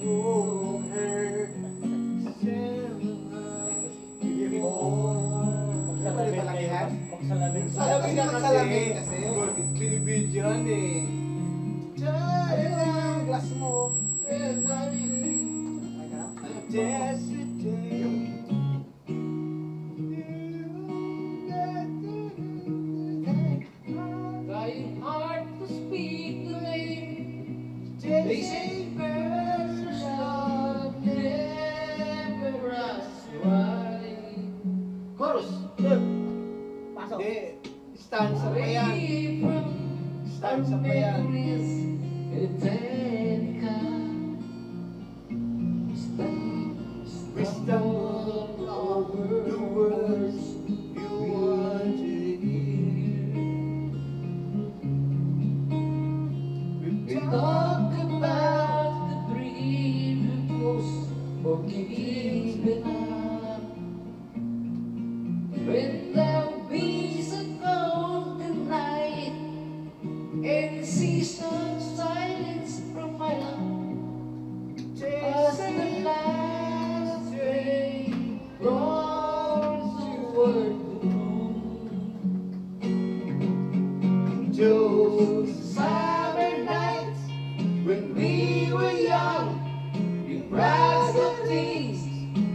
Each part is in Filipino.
won't hurt. Magsalamin. Magsalamin kasi. Binibidyohan eh. Ayun na yung glass mo. Trying hard to speak the name. They say first love never runs dry. Chorus. Pasok. Hindi. Stanza pa yan. Stanza pa yan. Wisdom of the words you want to hear. We talk about the dream goes or giving up. When there'll be a golden night and seas of silence from my love. As the last rain rolls toward the moon, those summer nights when we were young, we grasped the things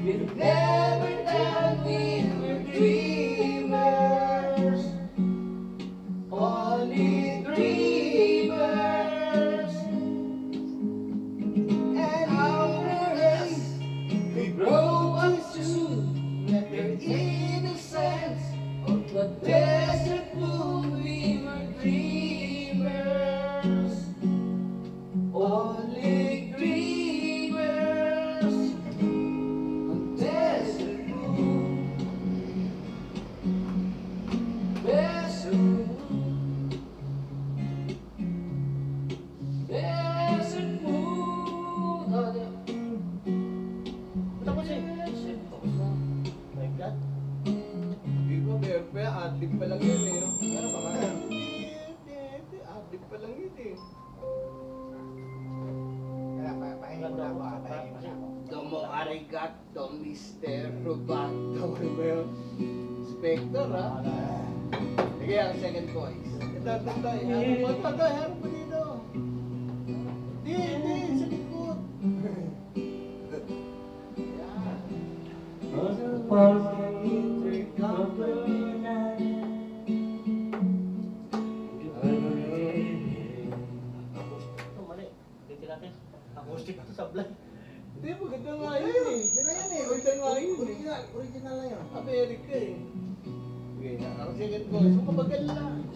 we've never done. We were dreamers, only dreamers. And our race, we grow up to their innocence of the desert moon. We were dreamers, only dreamers on desert moon. Desert moon, desert moon. Tapos eh. Tapos na. My God. Di ba, meron pa yan. Adlib pa lang yun eh. No? Ano pa kaya? Adlib pa lang yun eh. Kaya pahinga mo na ako. Pahinga mo na ako. Domo arigato, Mr. Robato. Ano ba yun? Spector, ha? Sige, ang second voice. Ito, tatay. Harap mo dito. Hindi, sa likod. Yan. Ito, mali. Ulitin natin. Acoustic ito sa blind. Hindi, maganda nga yun eh. Yan eh, maganda nga yun eh. Original na yun. Amerika eh. Sige, ang second voice. Mabagal lang.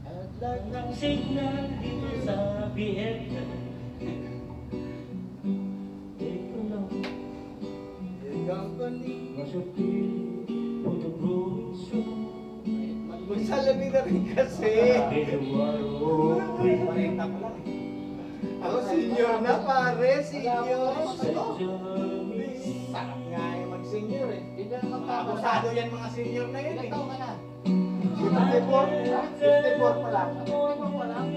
At lahat ng signal dito sa Vietnam. Ito lang, Company. masupili, puno-gruso. Magsalamin na rin kasi. Marita pa lang eh. Ako senior na pare, senior. Sarap nga yung mag-senior eh. Hindi na Abusado yan mga senior na yun eh. Ilang taon ka na? 54 pa lang. Ano lang?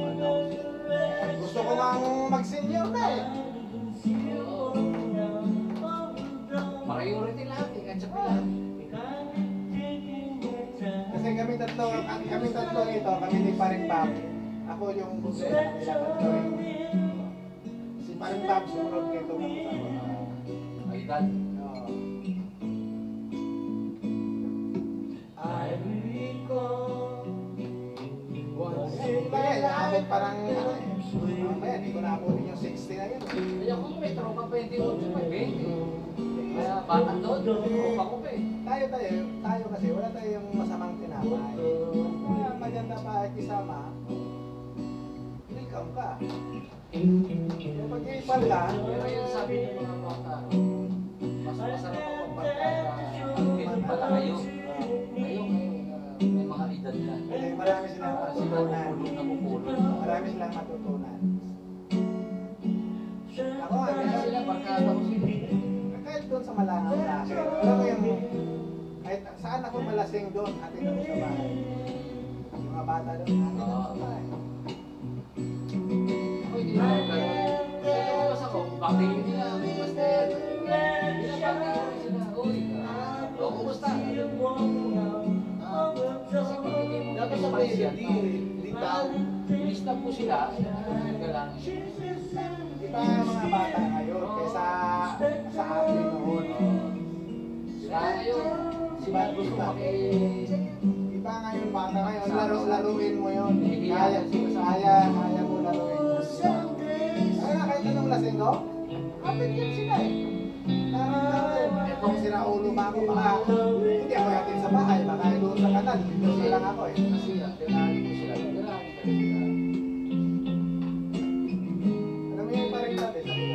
Gusto ko mang mag-senior na eh. Priority lahat eh, kahit sa pilan. Kasi kami tatlo ito, kami ni Paring Bob. Ako yung gusto nila tatlo eh. Si Paring Bob sumunod nito ng kasama. Ay, dad. I recall once in my Kaya naabot life. parang ano eh. Mamaya, di ko naabutin yung 60 na yun. Kaya kung may tropa 28, may 20. Kaya batang doon, tropa ko pa eh. Tayo kasi wala tayong masamang tinapay. Maganda pa kisama. Welcome ka. Kapag ipal ka, Pero yung sabi ng mga bata, mas masarap ako pagka pala kayo. Kayo may mga edad na. marami silang matutunan. Marami silang matutunan. Ako, Kaya sila barkada ko sila. kahit doon sa Malangaw na akin, alam mo yung, kahit saan ako malasing doon, atin ako sa bahay. Yung mga bata doon, atin ako sa bahay. Ako hindi na Papi nila, may master. Pinapapi sila. Uy, kumusta? Dapat sa melody, hindi daw. Lista po sila. Galangin. Iba ang mga bata ngayon kaysa sa atin noon. Sila ngayon. Si Bat gusto Iba ngayon bata ngayon, laruin mo yun. Kaya mo laruin. Kaya nga kahit anong lasing ko, kapit yan sila eh. Kung sinaulo ba ako, baka hindi ako yatin sa bahay, baka doon sa kanal, dito lang ako eh. Kasi galangin ko sila. Galangin ka rin. Alam mo yung parang dati, sabi ko,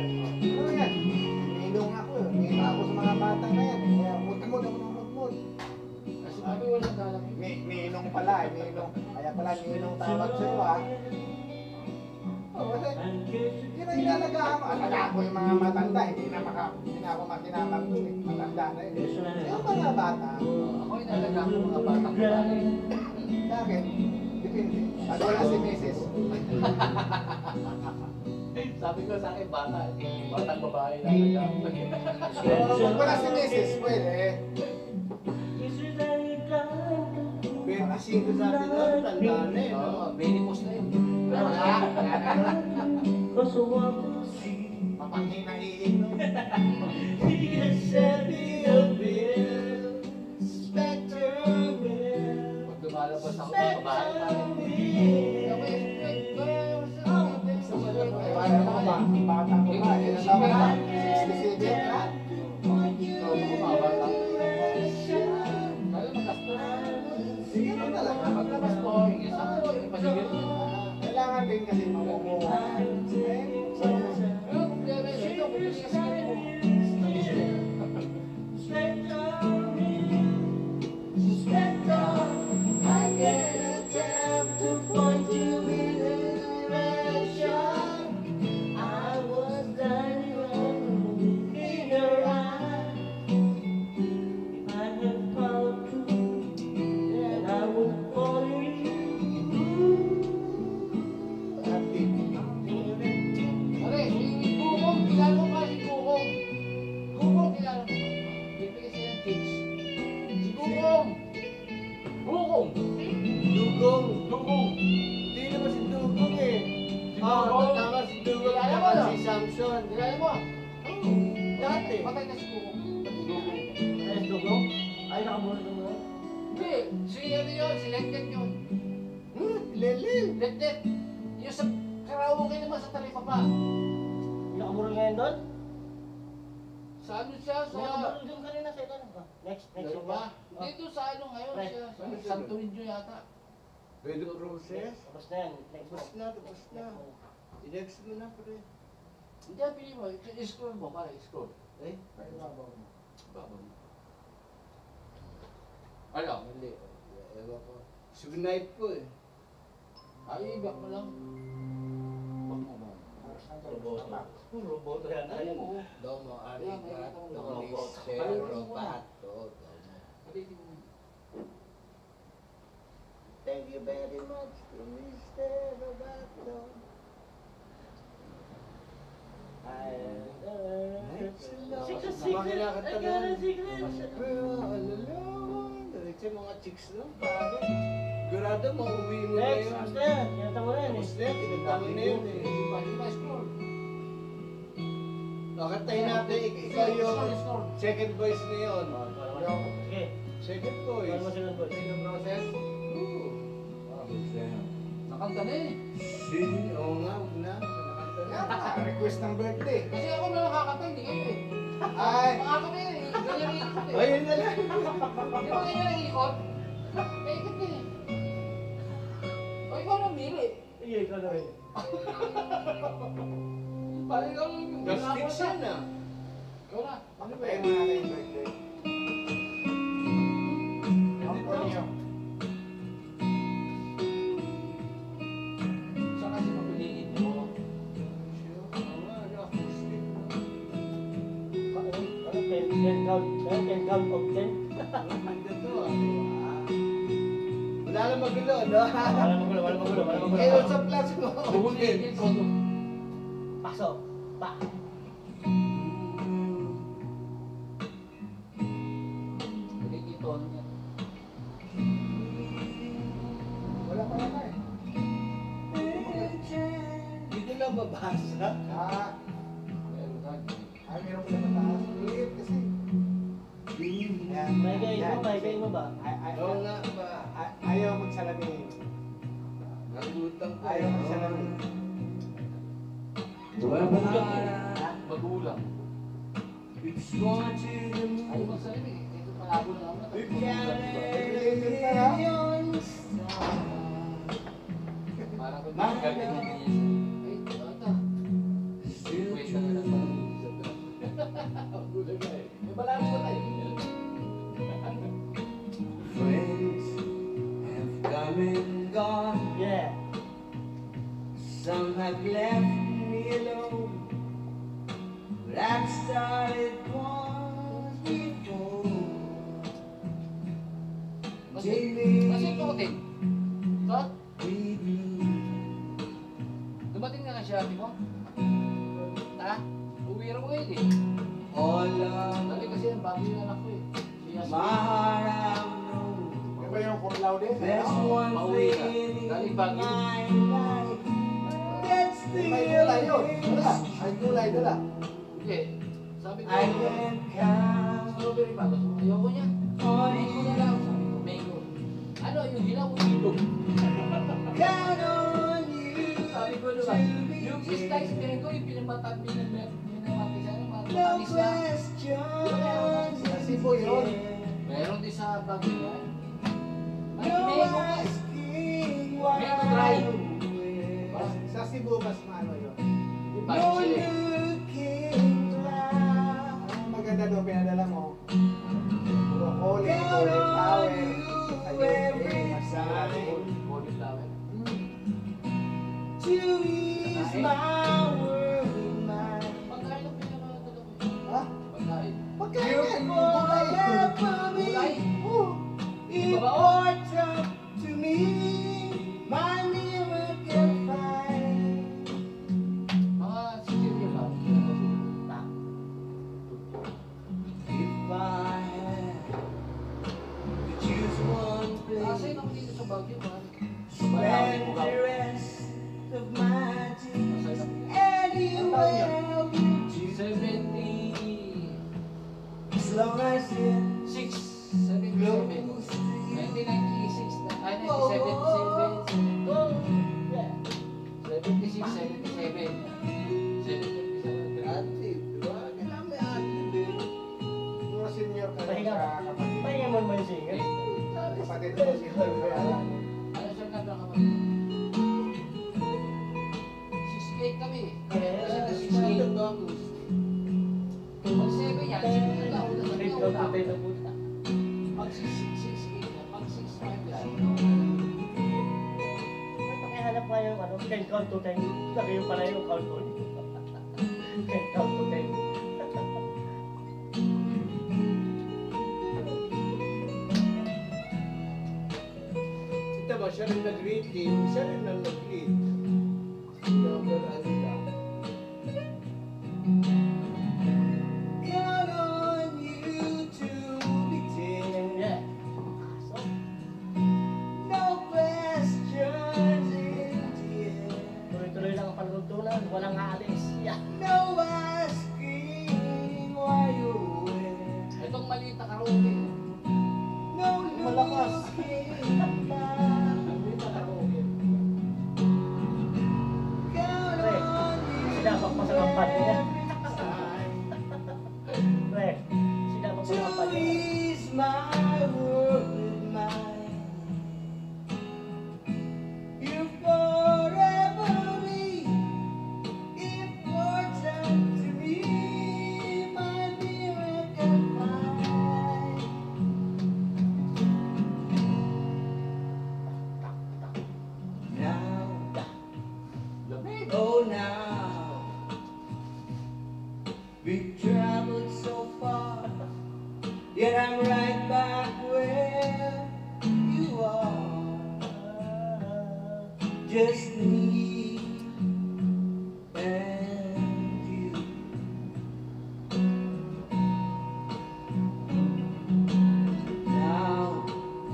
ano yan? Nilong ako eh. Nilong ako sa mga bata na yan. Kaya mud. Kasi papi walang galangin. Ninong pala eh, ninong. Kaya pala ninong tawag sa'yo ah. Oh, kasi, hindi na inalagaan mo. Alagaan ko yung mga matanda, hindi na ako makinabang dun eh. Matanda na yun. Yung mga bata, Ako inalagaan ko mga batang babae. bakit? Depende. Pag wala si Mrs. Sabi ko sa akin, batang babae inalagaan ko. Pag wala si Mrs. pwede. 25 sabi doon, tanda na eh. Oo, minimos na yun. Pero Cause I want to see mapanghinaiin no? Pag lumalabas ako ng babae, Ay, wala mo ba? Bata ko ba? Ilan taon ka ba? 67 ka? Sige mo talaga. paglabas ko, yung sabi ko, yung pasigil. Kailangan din kasi mamumuha. Pero problema yun, ito, kung kasi kasi mo. Pare, si Gugong, kilala mo ba si Gugong? Gugong, kilala mo ba? Bibigay siya ng tips. Si Gugong! Gugong! Dugong. Gugong! Hindi naman si Dugong eh. Si Ah, Dugong? tama si Dugong. Kilala mo, Tama no? si Samson. Kilala mo? Dati. Patay na si Gugong. Gugong. Ay, dugong? Ay, nakamura dugong. Hindi, si ano yun, si Lendet yun. Lelil. Lendet. Yung sa karaoke naman sa Talipapa. Nakamura ngayon doon? Sa ano siya, sa... Nakamura doon kanina sa ito. Next Ano ba? Dito sa ano ngayon Right. siya, sa Santo Niño yata. Pwede process. Tapos na yan. Next Tapos month. na, tapos na. I-next mo na, pre. Hindi, pili mo, i-scroll mo, para i-scroll. Eh? Babaw mo. Ano? Mali. Ewan ko. Sugnipe ko eh. Ay, back mo lang. Back mo mo. Roboto yan. Ay mo. Domo, Ayan, arigato, ayun, mister, ayun, robato. Domo. Palitin mo. Thank you very much to Mr. Robato. Pero alalaman, diretso mga chicks lang, pare. Sigurado, mauwi mo na Next, yun. tapos na yan. Kinanta mo na yan Tapos eh. na yan, tinagdamo na yun eh. Pwede ba scroll? Nakatay natin, ikaw yung second voice na yun. Sige. Second Ano mo voice. silang boss? Yung process? Oo. Nakanta na eh. Oo nga, huwag na. Nakanta na. Yan na, request ng birthday. Kasi ako na nakakanta, hindi kayo eh. Ay, Mga kami eh, ganyan ang ikot eh. Ayun na lang. Di ba ganyan ang ikot? Paikot din eh. O ikaw nang mili. Sige, ikaw na rin. Parang ikaw Gasticks yan ah. Ikaw na. Ano ba patayin eh? mo natin yung birthday. Antonio. Saan kasi mapiliin mo? Can count of 10? Wala lang magulo, no? Wala magulo, wala magulo, wala magulo. Kayo sa plus mo. Buhulin. Paso. Pa. mabasa. Meron pala mataas. Ulit kasi. Yan. May kayo mo ba? Oo nga ba? Ayaw magsalamin. Nagutang ko. Ayaw magsalamin. Magulang. Ayaw magsalita eh. Ito palabo na ako. Parang kung gagawin niya ay, ito. Question na lang pala. Magulang ka eh. May palabo ka tayo. Friends have come and gone. Yeah. Some have left me alone. But I've started once before. Kasi ito din. So, We blue. dumating na kasi ate mo? Ha? Uwi rin mo ngayon eh. All of Dali kasi ang bago yung anak ko eh. Si my Yasmin. heart I've known. Yan ba yung cum laude? There's Ano? one Pauwi ka. thing Dali in Baguio. my life that's May gulay yun. still Dala. May gulay, dala. Hindi. Sabi ko, I can count strawberry ba? Gusto mo? Ayoko niya. on Mango na you. lang. Sabi ko, mango. Ano yung hilaw o ilog? Count on you. Sabi ko naman, yung slice mango, yung pinamatan, pinamati sa ano, No matamis na. questions. Sa Cebu yun. Meron din sa Baguio yan. May No mango ka. asking why. Mango dry. Sa Cebu, mas maano yun. Yung No bago sila eh. looking glass. Ang maganda doon, pinadala mo. Broccoli, cauliflower, ayun, masarap. Cauliflower. To ease my worried mind. Pagkain ang pinamatan ko. Ha? Pagkain. Pagkain You're yan, gulay. forever Gulay? me. If it's up to me, my miracle find. Mga Sicilian ba? If I had to choose one Kasi place, nung dito sa Baguio, man. spend the rest of my days Masaya lang. anywhere you choose. 70. As long as it's 77. close to you. 1996 na, ay, 1977. Yeah. 76, 77. 77. Active, di ba? Kailangan may active din. Mga senior ka Pahinga. sa kapatid. Pahinga mo naman yung singer. Kapatid mo, senior ka lang. Ano siya nagkakapatid? 68 kami. Kasi na 68. Pag 7 yan, 6 na ako. Rip ka po tayo na puta. Pag 68 yan, pag 65 yan. May pakihanap nga yung ano, 10 count to 10. Sabi yung pala yung count to 10 count to 10. Ito ba, siya rin nag-greeting, siya rin ang nag-greet. Number ano lang. Count on you to be there. Yeah. So, No questions in the air. tuloy-tuloy lang ang panuntunan, walang aalis. Yeah. No asking why you're where. Itong maliit na karaoke. No Malakas. looking back. Maliit na karaoke. Count Pre, on you sinapak pa sa kampad niya. every time. Pre, sinapak pa sa kampad To niya. ease my worried mind. You're forever me. If what's up to me, my miracle find. Now, Lamig. oh now, we've traveled so far, yet I'm right back where you are. Just me and you. Now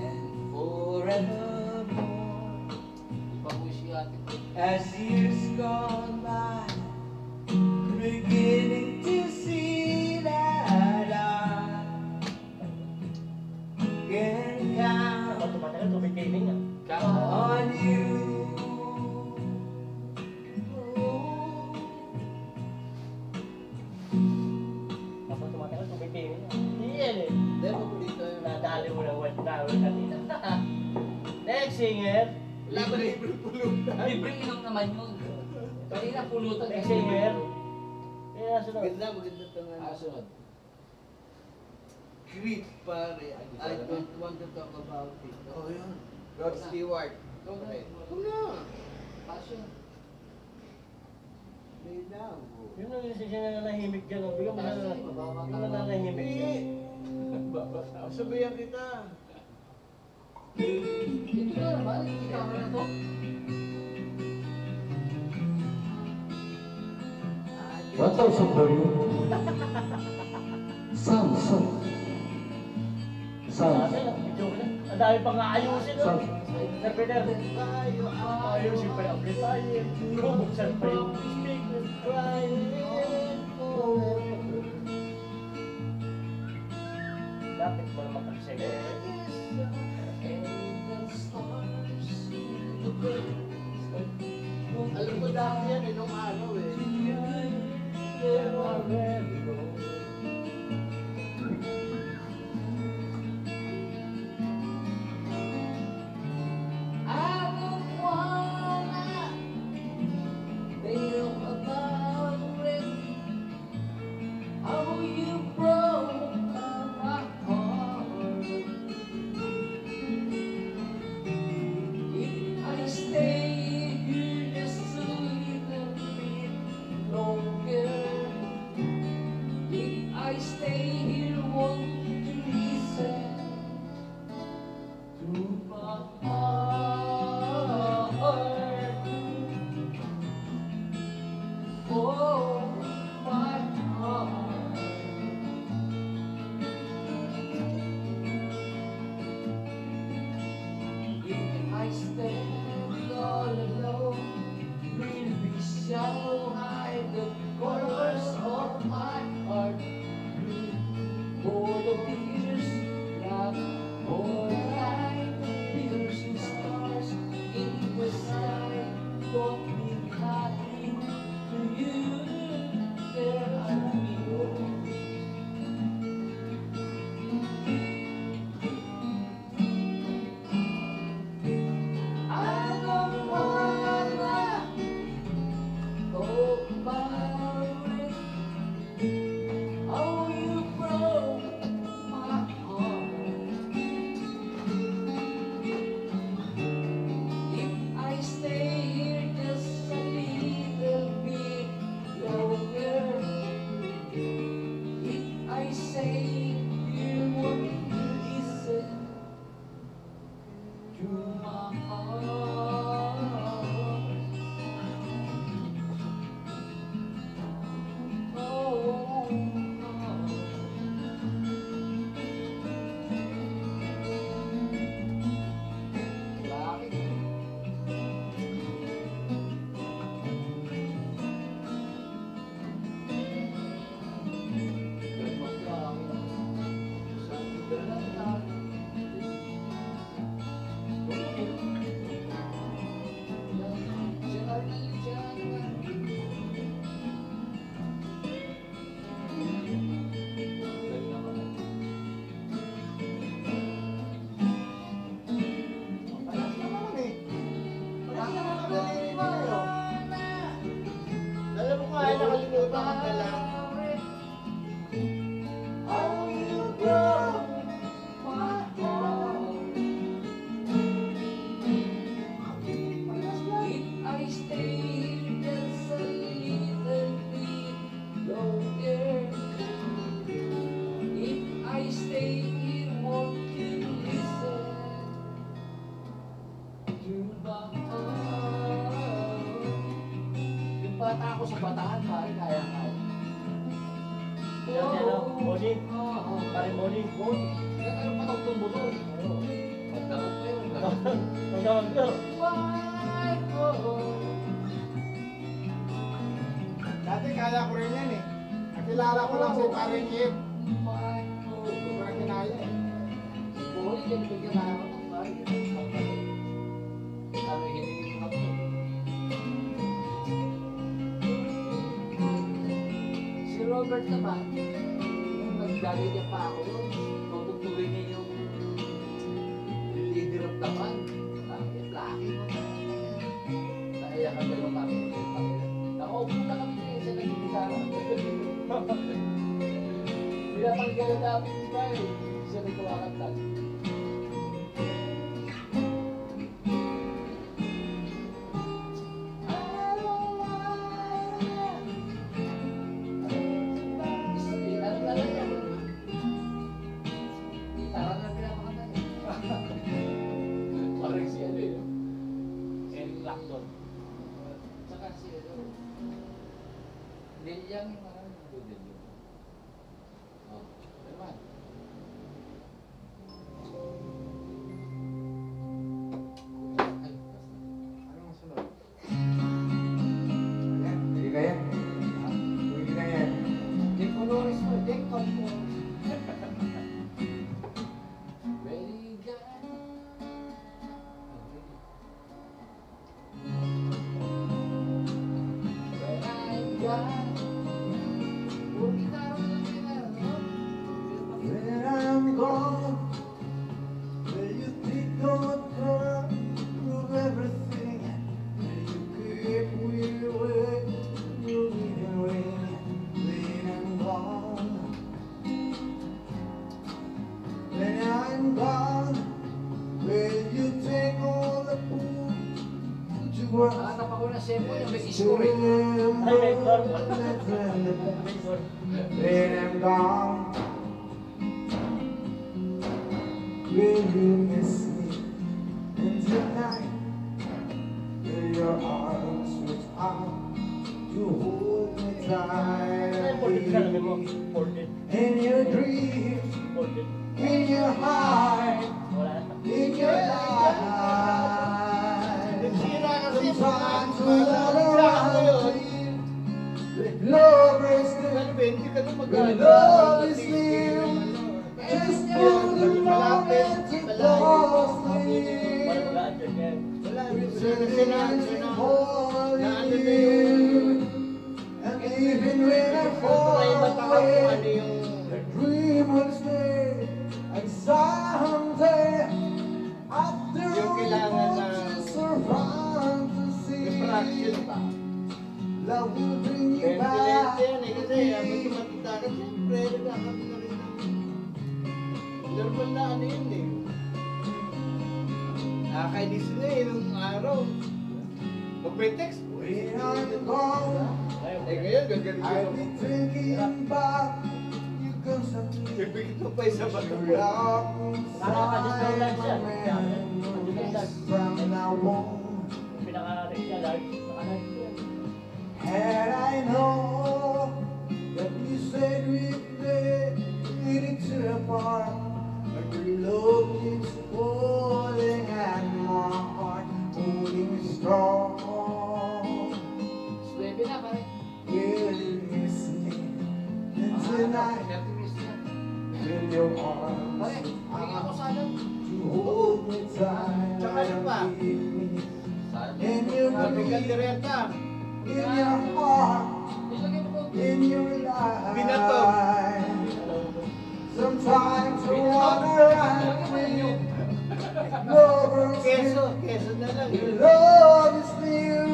and forevermore. Iba po si ate. As As years gone by, beginning to see that I can count Tumagal, tumitiling ah. on you. Kapag tumatagal, tumitiling ah. Hindi yan eh. Hindi, paborito yun. Nadali mo ng one tower kanina. Next singer. Wala ba libre pulutan? Libre inom naman yun. Kanina pulutan. Next singer. Kaya sunod. Maganda, maganda ito nga. Sunod. Creep, pare. I don't want to talk about it. Oh, yun. Rod Stewart. Okay. Ito na. Passion. Lay down. Yun ang isa siya na nanahimik dyan. oh. Bigyan mo na lang. Yung nanahimik dyan. Sabayan kita. Ito na naman. Kita mo na to. What's also for you? Samson. Kasi, video ko na. Ang dami pang aayusin. oh. Sir Peter. Ayusin pa yung amplifier. Bubuksan pa yung speaker. Lapit mo naman kasi singer. Alam ko dati yan eh, nung araw eh. I don't wanna feel about it. How you broke my heart. If I stay here just a little bit longer, if I stay here, won't you listen to my heart? Oh, my heart. If I stand all alone, really shall hide the corners of my heart. Full of tears, black or light, piercing stars in the sky. Don't mean nothing to you, there are you. I don't wanna go about it. Oh, you broke my heart. If I stay here just a little bit longer, if I say you won't listen to my heart. Oh, Palas naman eh. Palas naman ang nalilin tayo. Alam mo nga, ay nakalimutan ko na lang. oh, you broke my heart. If I stay here just a little bit longer, if I stay here, won't you listen to my heart? Yung bata ako sa bataan, pare, kaya-kaya. Yan, yan, oh. Moni. Pare Moni. Yan, ano pa itong tumulong? Pagkarot pa yun. Magkakagyo. My heart. kaya ko rin yan eh. Nakilala ko lang si Paring Yip. Hindi ko rin kinaya eh. Siguro, hindi bigyan na ako ng bahay. Sabi, hindi ko ako. Si Robert naman, nung nagdali niya pa ako yun, tutugtugin niya yung leader of the band. Bakit? Laki mo. Kaya kami lang kami. Nakaupo na kami ngayon sa nagkikitara. Pinapanggalan namin yung bahay. Siya nagkawakantag. Yang mana budel yun? Oh, naman. Anong sunod? Ayan, hindi na yan. Hindi na yan. Dick Colores mo, Dick Colores. Very good. When I'm gone. When I'm gone, will you think of prove everything? Will you keep me away? You leaving when I'm gone. When I'm gone, will you take all the food you want? Hanap ako ng sempo yung may iskore. When I'm gone, will you miss me? And tonight, will your arms reach out to hold me tight? In your dreams, in your heart, in your life. Sometimes we wanna run with love is still, with love is still. Just for the moment to fall asleep. Pretending I'm holding you. And even when I fall away, the dream will stay. And someday, after all to survive to see, love will bring you back to me. Normal na ano yun eh. Nakakainis na eh, nung araw. Mag-pretext. When I'm gone, Eh ngayon, gagaling I'll yun. be thinking about you constantly. Ibigit mo pa isa ba ito? From now on, had I known that you said we'd needed to apart, but your love keeps pulling at my heart, holding me strong. Baby na pare. Will you miss me? And tonight, will your arms Pare, tingin ako sana. to hold me tight? Tsaka ano pa? Keep me in your Sabi ka dreams, direta. in your heart, Ilagay mo ko. in your life. Binato. Sometimes I wanna run with you. Lovers Keso, keso na lang. your love is new.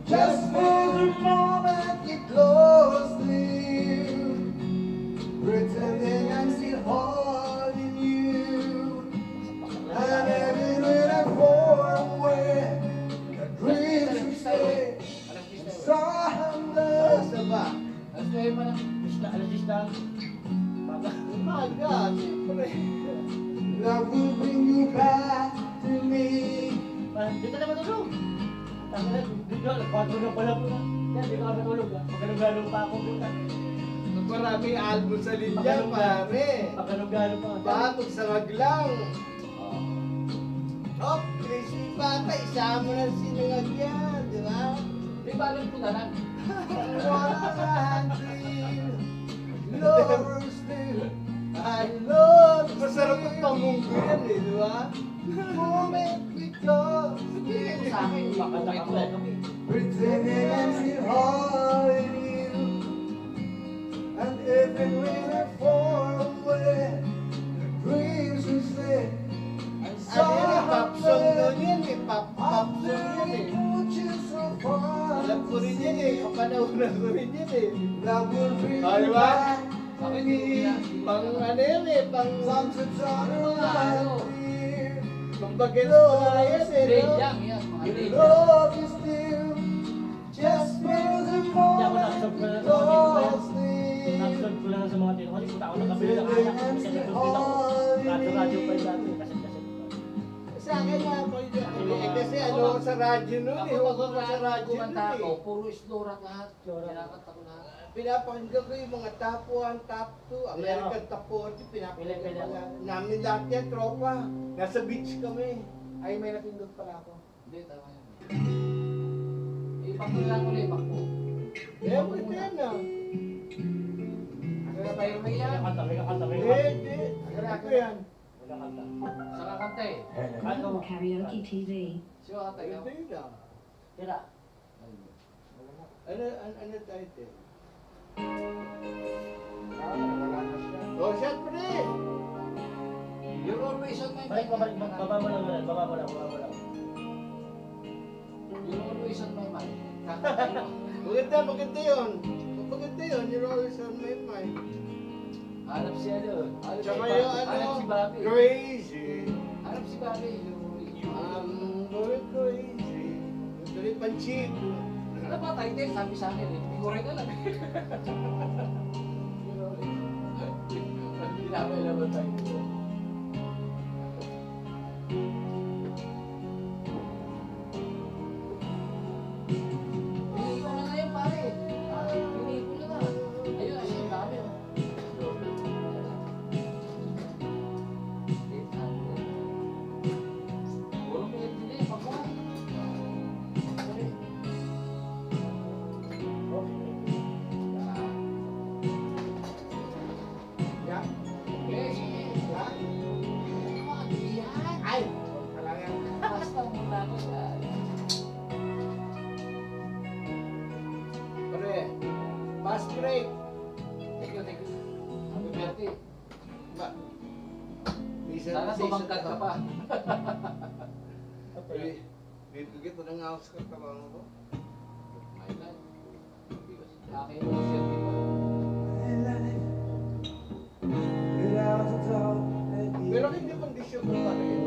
Just for the moment you're close to you. Pretending I'm still holding you. And even when I fall away, the dreams you stay. Someday. Basta ba? Tapos ngayon pa na. Alas na. Umaga, siyempre. Love will bring you back to me. Dito na matulog. Tangina, dito, 4 na pala po na. Yan, dito ka matulog ha. Magkalong-galong pa ako po na. Maraming album sa linya, pare. Magkalong-galong pa. Bakit sa maglang? Oh, crispy bata, isama mo na sinangag yan, di ba? Di ba alam ko na lang? Wala na. pamunggo yan eh, di ba? Moment because Bigay ko sa akin, baka may tuwa kami. pretending I'm still all in you. And even when I fall away, the dreams we say. Ano yan eh, pop song doon yan eh, pop song yan eh. Alam ko rin yan eh, kapanahonan ko rin yan eh. Love will bring Ah, di you ba? back. Bakit hindi na? Pang ano yan eh, pang Sunsets on the line. pang bagets ko nga yan eh, Day no? young, yan. Mga day Your young. love is still just for the moment because Nag-vlog ko lang sa mga tino. Kasi punta ako nakabili ng anak. Kasi nag-vlog ako. Radyo pa yung dati. Kaset-kaset. Sa akin nga po yun. Kasi ano sa radyo nun eh, Ako huwag ko sa radyo kumanta nun ako, eh. puro Islorat lahat. Kinakanta ko lahat. Pinapakinggan ko yung mga top 1, top 2, American top 40, pinapakinggan ko lang. Namin lahat yan, tropa. Nasa beach kami. Ay, may napindot pala ako. Hindi, tama yan. Ibang ko lang ulit, ibang ko. Eh, pwede yan ah. Ano na tayo may yan? May kakanta. Hindi. Ano yan? Sa kakanta eh. Ano? Karaoke TV. Siya kakanta yun. Hindi lang. Tira. Ano title? Wala na siya. Oh, syempre! You're always on my Balik, mind. baba mo lang. Baba mo lang. You're always on my mind. Kakanta yun. Maganda yun. Maganda yun, you're always on my mind. Hanap siya doon. Hanap Tsaka si yung Bobby. Hanap si Bobby. crazy. Hanap si Bobby. I'm going crazy. Tuloy panchik. Ano ba title? Sabi sa akin eh. Hindi ko rin alam eh. Hindi namin alam ang title. Pili ko na ngayon pare. Pili ko na. Ayun, kasi yung dami oh. Puro minute din eh. Pagkuha. Yeah. Yes, yes. Yeah. Ano yan? Ay! Wala yan. Basta muna ko siya. Pre, fast break. Thank you, thank you. Happy birthday. Ba? Sana tumangkad ka pa. Bibigyan ko ng house ka mo ko. My life. Laki mo siya, di ba? Pero hindi kondisyon ko pa rin.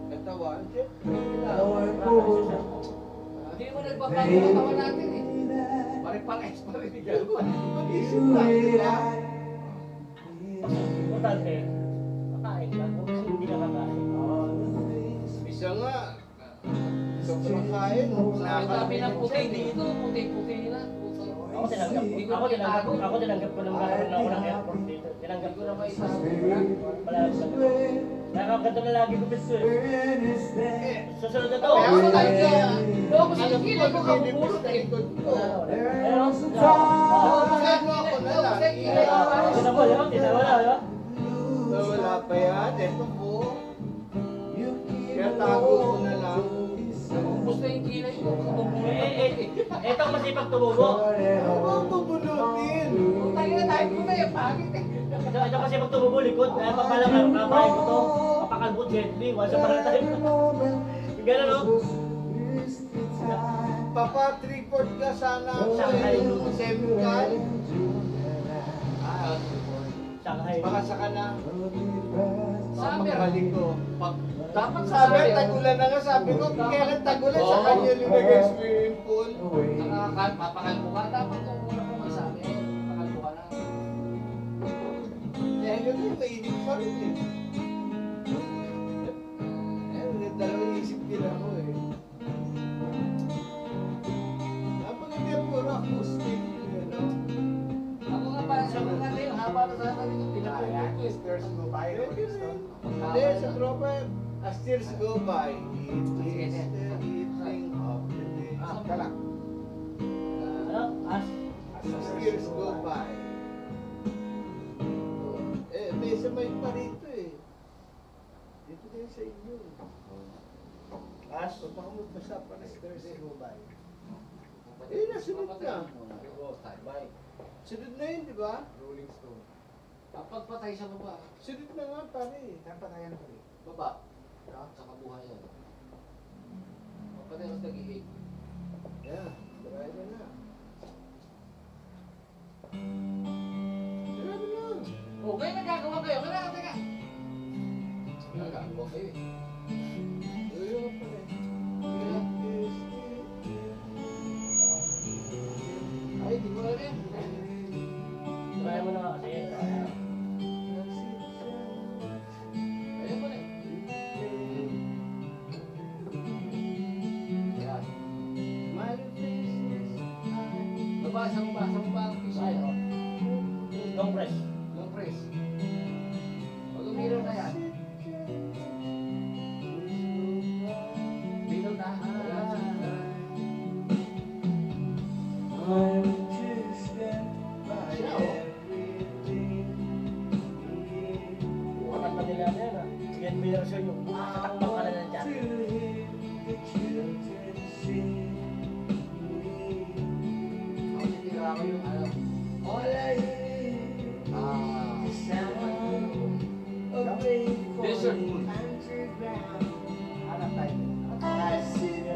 Katawan, syempre. Hindi mo nagbabago ang katawan natin eh. Pare-pares pa rin. Kondisyon lang, di ba? Importante, makain ka. Kung hindi ka kakain. Isa nga, sobrang kain. Ang dami ng puti dito, puti-puti na. Ako tinanggap ko nung nagkaroon ako ng airport dito. Tinanggap Hindi ko ko na na maisasabi. malapit na. Nakakaganda na lagi ko bisto eh. Susunod na to. Kaya ako tayo Kaya, na. Loko sa kilay ko kabubulot eh. Likod ko. Pero, Kaya mo ako na lang. tinawala. Wala pa yan. Ito po. Kaya tago ko na lang. Ubus na yung kilay ko. Kabubulot eh. Etong masipag tumubo. Ako bubunutin. Tayo na tayo ko na yung pangit eh. Ito masipag tumubo likod. Kaya papalang ang kamay ko to. Papakalbot gently. Once upon a time. Ganun no? Papa, 3-4 ka sana ako Shanghai. yung semi-cal. Shanghai. Baka saka na. Summer. Pagbalik ko. Dapat Sabi, summer. tagulan na nga. Sabi ko, kailan tagulan sa kanya linagay swimming pool. Papakalbo ka. Dapat kung muna ko nga sa amin. Papakalbo ka na. Eh, ganun, mainit pa rin eh. Eh, dalawang isip din ako eh. Napaganda yung puro acoustic. Ano? Ako nga pa sa mga kayo. Haba na sa akin yung pinapagod ko eh. There's no fire on this one. Hindi, sa tropa, as years go by, it is the evening of the day. Kala. Ano? As? As years go by. Eh, may sabay pa rito eh. Thursday go by. Eh, nasunod na. Standby. Sunod na yun, di ba? Rolling Stone. Pagpatay sa baba. Sunod na nga, pare. Saan pa tayo ulit? Baba. Sa kabuhayan. Pagpatay sa tag-iig. Yeah, try na na. Grabe lang. Okay, nagagawa kayo. Kailangan, teka. Nagagawa kayo eh. Tuyo ka pala. Ay, di mo alam yan. Try mo na nga kasi. Ayun pala eh. Yan. Baba, sa baba ang fish. Ay, oh. Long press. Long press. Pag umilaw na yan. Bilaw na. Siya oh. Bukakat na nila na yan ah. Sige, may version yung katakbang ka na ng chat. Ako titira ko yung ano. Desert moon. Hanap tayo. Yung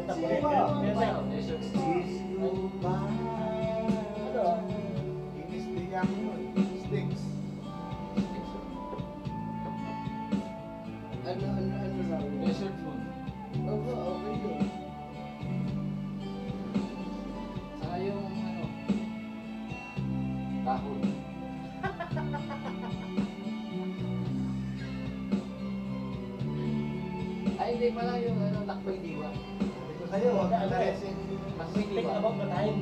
tapulit. Yung tayo. Desert moon. Ano? Inis di yung yun. Sticks. Ano lang. Desert moon. Oo, okay yun. Saka yung ano. Dahon. Ay, hindi pala yung ano, lakbay diwa. Sabi ko sa'yo, huwag ka taresin. Lakbay Think diwa. about the time.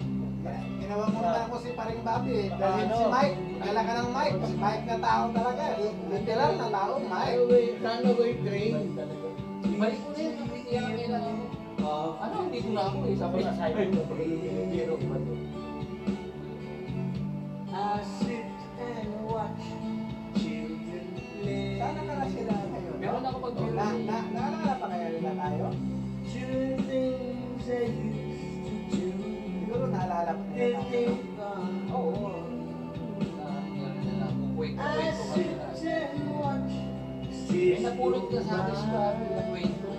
Ginawa mo na ako si paring Bobby. Dahil Ano? si Mike, dala ka ng Mike. Si Mike na tao talaga. Literal na tao, Mike. Runaway train. Balik ko na yun, hindi kaya kailangan mo. Ano, hindi ko na ako eh. Sabi Sa side. Biro ba ito? Sana ka na sila ngayon. Meron ako pag Naalala pa kaya nila tayo? Siguro naalala pa nila tayo. Oo. Kwento-kwento kami na. May napulot ka sa akin sa kwento.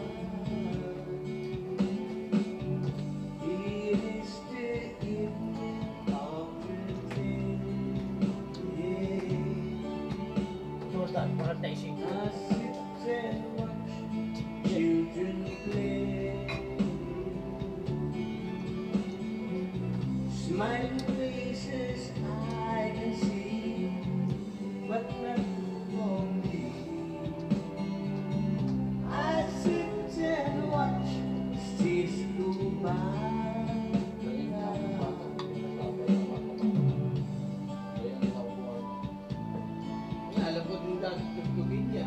Kumusta? Parang taising. Smiling faces I can see, but not for me. I sit and watch days go by. Alam ko din dati tugtugin niya.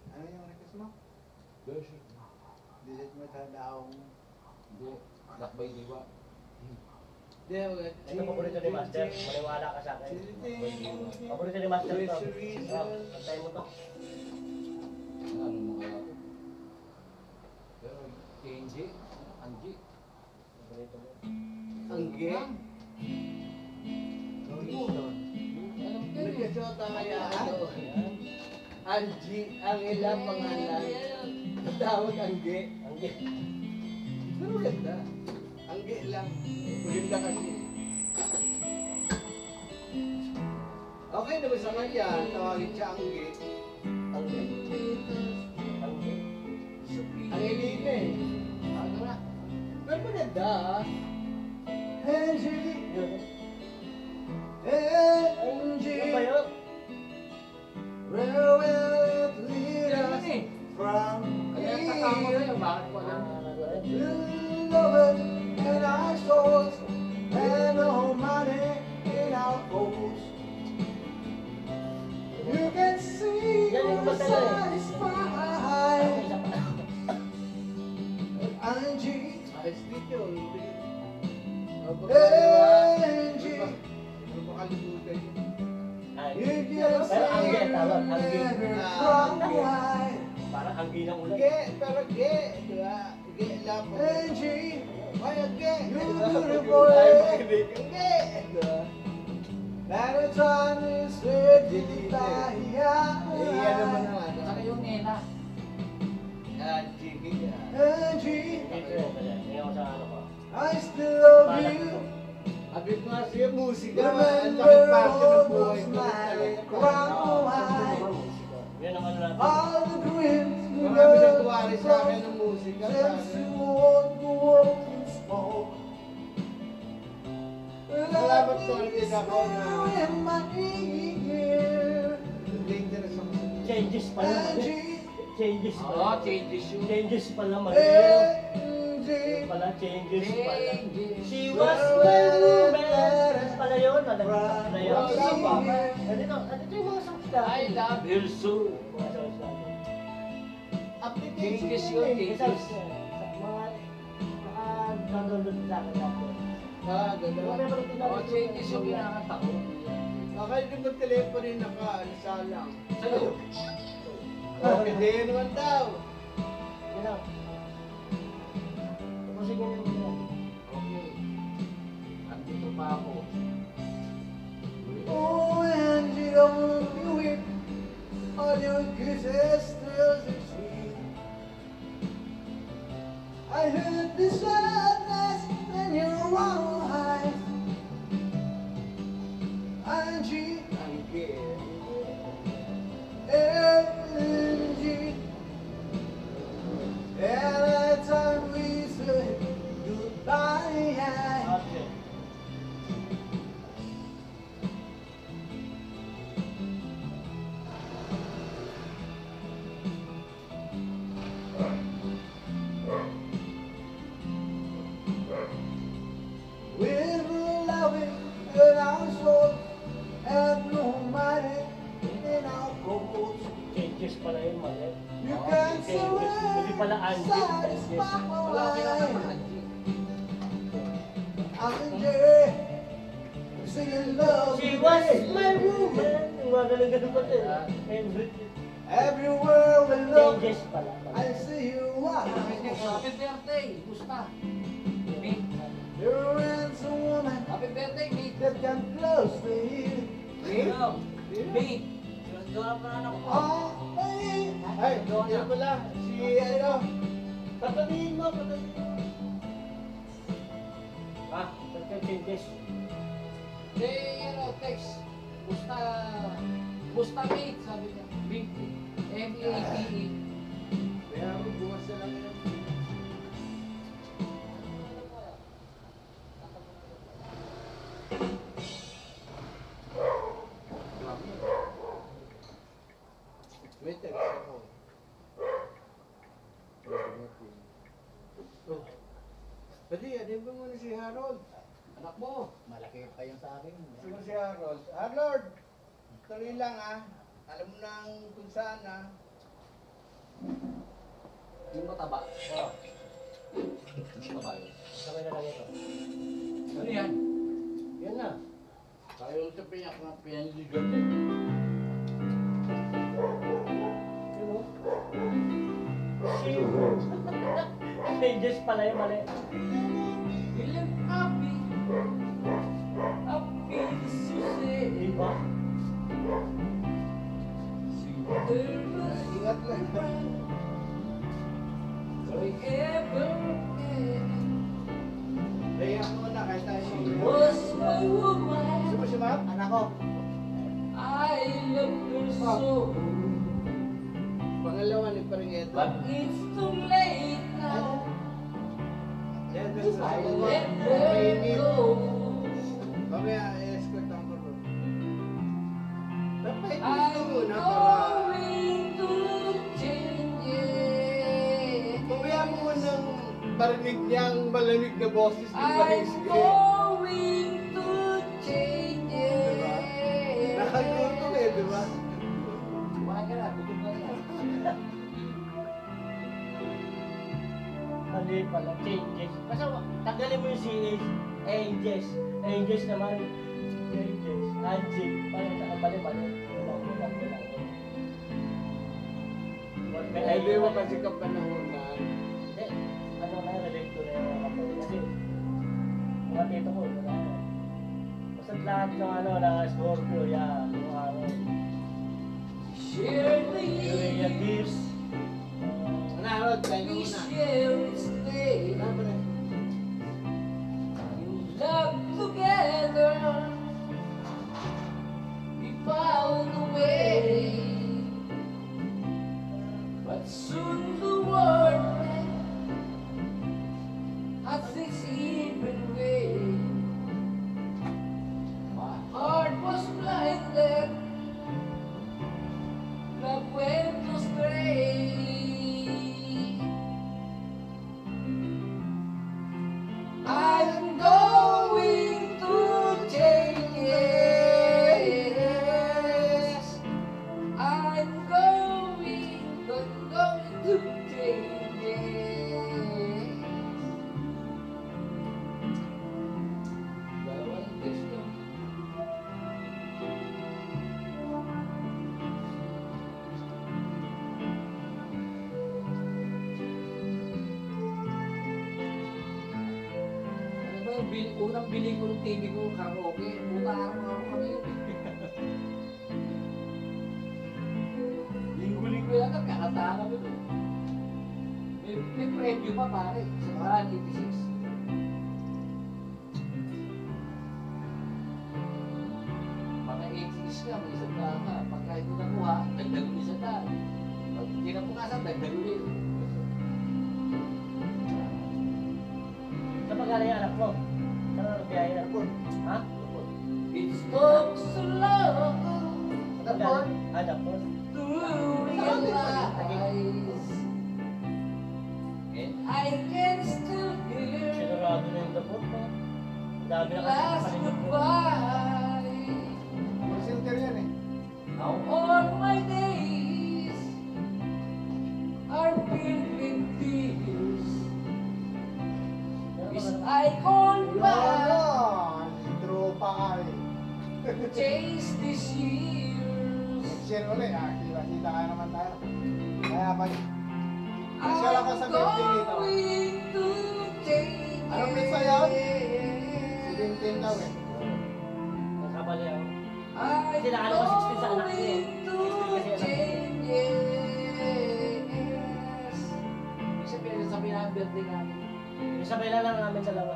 Ano yung request mo? Visit mo sa daong. Hindi. Lakbay diwa. Ito paborito ni Master. Maniwala ka sa akin. Paborito ni Master to. Oh, pantay mo to. Ano mo kaya ito? Pero KNG, Anji. Paborito mo. Angge. Alam ko yun. Nagkasota kaya ano. Angie, ang ilang pangalan. Tawag Angge. Angge. Pero maganda. Angge lang. Maganda kasi. Okay naman sa kanya. Tawagin siya Angge. Angge. Angge. Ang ilime eh. Ano na? Pero maganda ah. Angie, Yun. Angie, Yung ba yun? where will it lead Yan us eh. from Kaya kasama na yun. Bakit ko alam? Love in our souls and no money in our holes. You can see Yan yung we're batala eh. satisfied. Isa pa. Angie, Ayos dito. Angie, Makalimutan yun. Ay. you just Pero Angge, tawag. Angge. from the wide. Para? hanggi ng ulan. Ge, pero ge, di ba? Ge lang po. Angie, Ay, ge. You're Di ba? beautiful, Tayo eh. makinig. Ge, di ba? every time you say Delete. goodbye, Iyan naman ang ano. Saka yung nena. Jiggy yan. Angie, Dito yun, kaya ako sa ano ko. I still love you. Abit mo nga siya, musika. Ang Remember laki parte ng all buhay those ko. nights, Talaga. brown eyes, Yan ang ano natin. all the dreams we Marami were nagkuwari sa akin ng musika. since you walk the walk and smoke. Salamat ko din ako na in my ear. dangerous ako sa Changes pa lang. Angie, Changes pa Oo, lang. changes yun. Changes pa lang. Angie, Pala, changes pala. Changes. She was my woman. Pala yun, pala yun. Wala pa. Andito yung mga songs na. I love you so. Mga songs natin. application. Changes yun, Mga changes. songs na. Mga download sa akin natin. Ah, ganda. Oo, changes yung kinakanta ko. Okay, di ba telepono yung naka-salang? Sa'yo. Okay, din naman daw. Yan lang. Tapusin ko yung yan. Okay. At dito pa ako. oh Angie, don't you weep. All your kisses still succeed. I heard the sadness in your eyes. Angie, Again. Angie. Anytime we say goodbye, Okay. with loving in our soul and no money in our coats. Changes pala yun, mali. You can Changes. Hindi pala Angie. Changes. Wala ko kinakanta surrender. Angie. Angie, singing love. She was my woman. Yung mga ganun pa din. Everywhere we look, Changes pala. I see you walk. Happy birthday. Gusta. Mate. You're a handsome woman Happy birthday, mate. that can close to you. Hello. Mate. Doon pa na ako. Oh, baby. Ay, yun pala. Si ano? Patabihin mo, patabihin mo. Ah, changes. Text. Gusta. Gusta, mate. Sabi niya. Mate. M-A-T-E. Kaya mo, bukas na lang yun. May text ako. Oh. Pwede, ano ba muna si Harold? Anak mo. Malaki pa yung sa akin. Siguro si Harold. Harold! Tuloy lang ah. Alam mo nang kung saan ah. Yung mataba. Oh, Mataba yun. sabay na lang ito. Ano yan? Yan na. Tayo sa pinaniligan eh. Yun o. Changes pala yun, mali. Ilang happy. Happy susi. Diba? Ingat lang. Forever Kaya mo na kahit tayo she mamaya. was my woman. Gusto mo si Ma'am? Anak ko. I love her so. Pangalawa ni Paringeto. But it's too late now. Yan, I yan. let her go. Mamaya, escort ang ko. Dapat I'm ito muna para... going to change it. Mamaya mo munang marinig niyang malamig na boses ni I'm Paringeto. going to change Diba? it. Nakagutom eh, di ba? Kumain ka na, gutom ka na. Mali pala, changes. Basta tanggalin mo yung CH. Changes. Changes naman. Changes. Angie. Parang mali. Wala. Ay, di mo kasi kapanahonan. Hindi, ano na, relate ko na yung mga kapatid. Kasi, mga tito ko, wala. Basta lahat ng ano, na Scorpio, yan, yung ano. Share the Yung yung years, gifts. Nanarod, tayo we muna. share each day. Tama na. You love together. We found a way, but soon the world has its even way. My heart was blinded, love went astray. I'm going to change, yes. I'm going to change, yes. Dalawang gusto. Ano ba yung unang bili ko ng TV ko, karaoke, puta araw-araw kami yun. Linggo-linggo yan, kakatahan kami doon. May preview pa pare, sa Baran 86. Mga 80s ka, may isang daan ka. Pagka hindi nakuha, dagdag mo isang daan. Pag hindi napukasan, dagdag ulit. Saan magaling yung anak mo? Saan ang biyahe na? Ha? It took so long Saan ang galing? Ah, Dapor. to realize, and I can still hear Sinurado na yung Dapor mo. Ang dami the na kasi last kapalingin mo. goodbye. Center yan eh. Now all my days are filled with tears. Wish I could back Ano? Tropa ay. chase these years. Share ulit ah. Kita ka naman tayo. Kaya pag nasyal ako sa birthday nito. going to change. Anong pizza yun? 17 daw eh. Nakabali ako. I'm Kasi nakano ko 16 sa anak niya. going to 16 kasi anak niya. change. Ibig sabihin, sabihin na ang birthday namin. Yung sabay lang namin dalawa.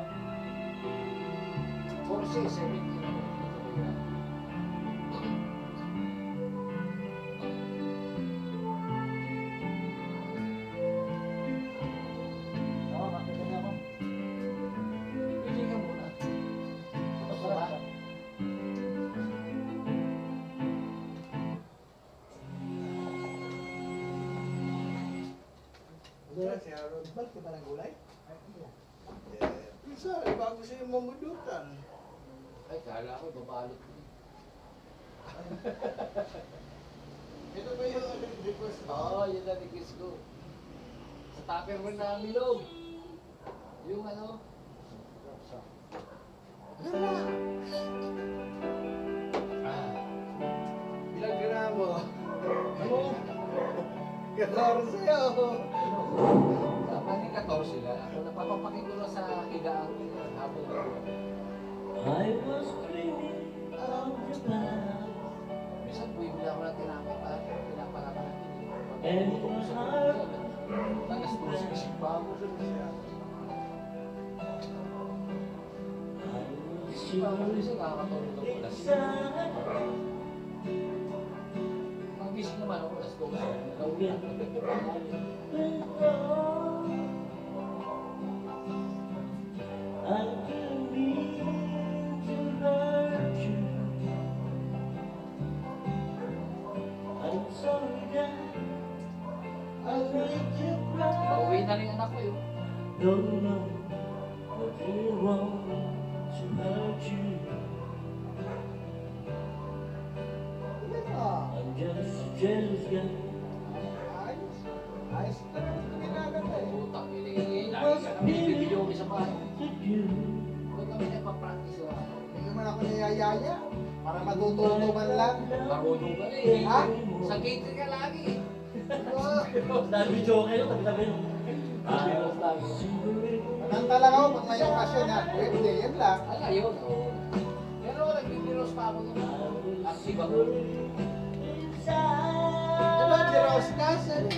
4, 6, 17. Oo, makita niya ako. Pili ka muna. Tapos Wala. wala. Wala si Harold. Ba't ka ba ng gulay? Pisa, bago siya mamudutan. Ay, kala ko, babalot mo. Ito ba yung request mo? Oo, yun na request ko. Sa tupper mo na milog. Yung ano, Ilang gramo? Ano? 14 oh. dapat ni 14 sila. Ako napapapakin ko lang sa higaan ko. Habang I was dreaming of the past, minsan bumibili ako ng tinapay pa. Pinapalaman natin. and it was hard. Tagas po sa isip bago. Isip bago rin siya nakakatulog ako. Excited, Magising naman ako. Alas 12. when I didn't mean to hurt you. I'm sorry that I made you cry. Pauwi na rin anak ko yun. Don't know what you want to hurt you. I'm just a jealous guy. Ayos. Ayos na naman ito ginagawa eh. Utang yun. Lagi ka namin bibili ko sa bahay. With you. Huwag kami nagpa-practice lang. Hindi naman ako niyayaya. Para matututo man lang. Marunong ka na eh. Ha? Sa gate ka lagi. Dahil video kayo, tabi-tabi. Anong talaga ako pag may okasyon na, hindi, yan lang. Ala, yun. Pero nagbibiros pa ako nung active ako. Ano, Diroscas? Ano?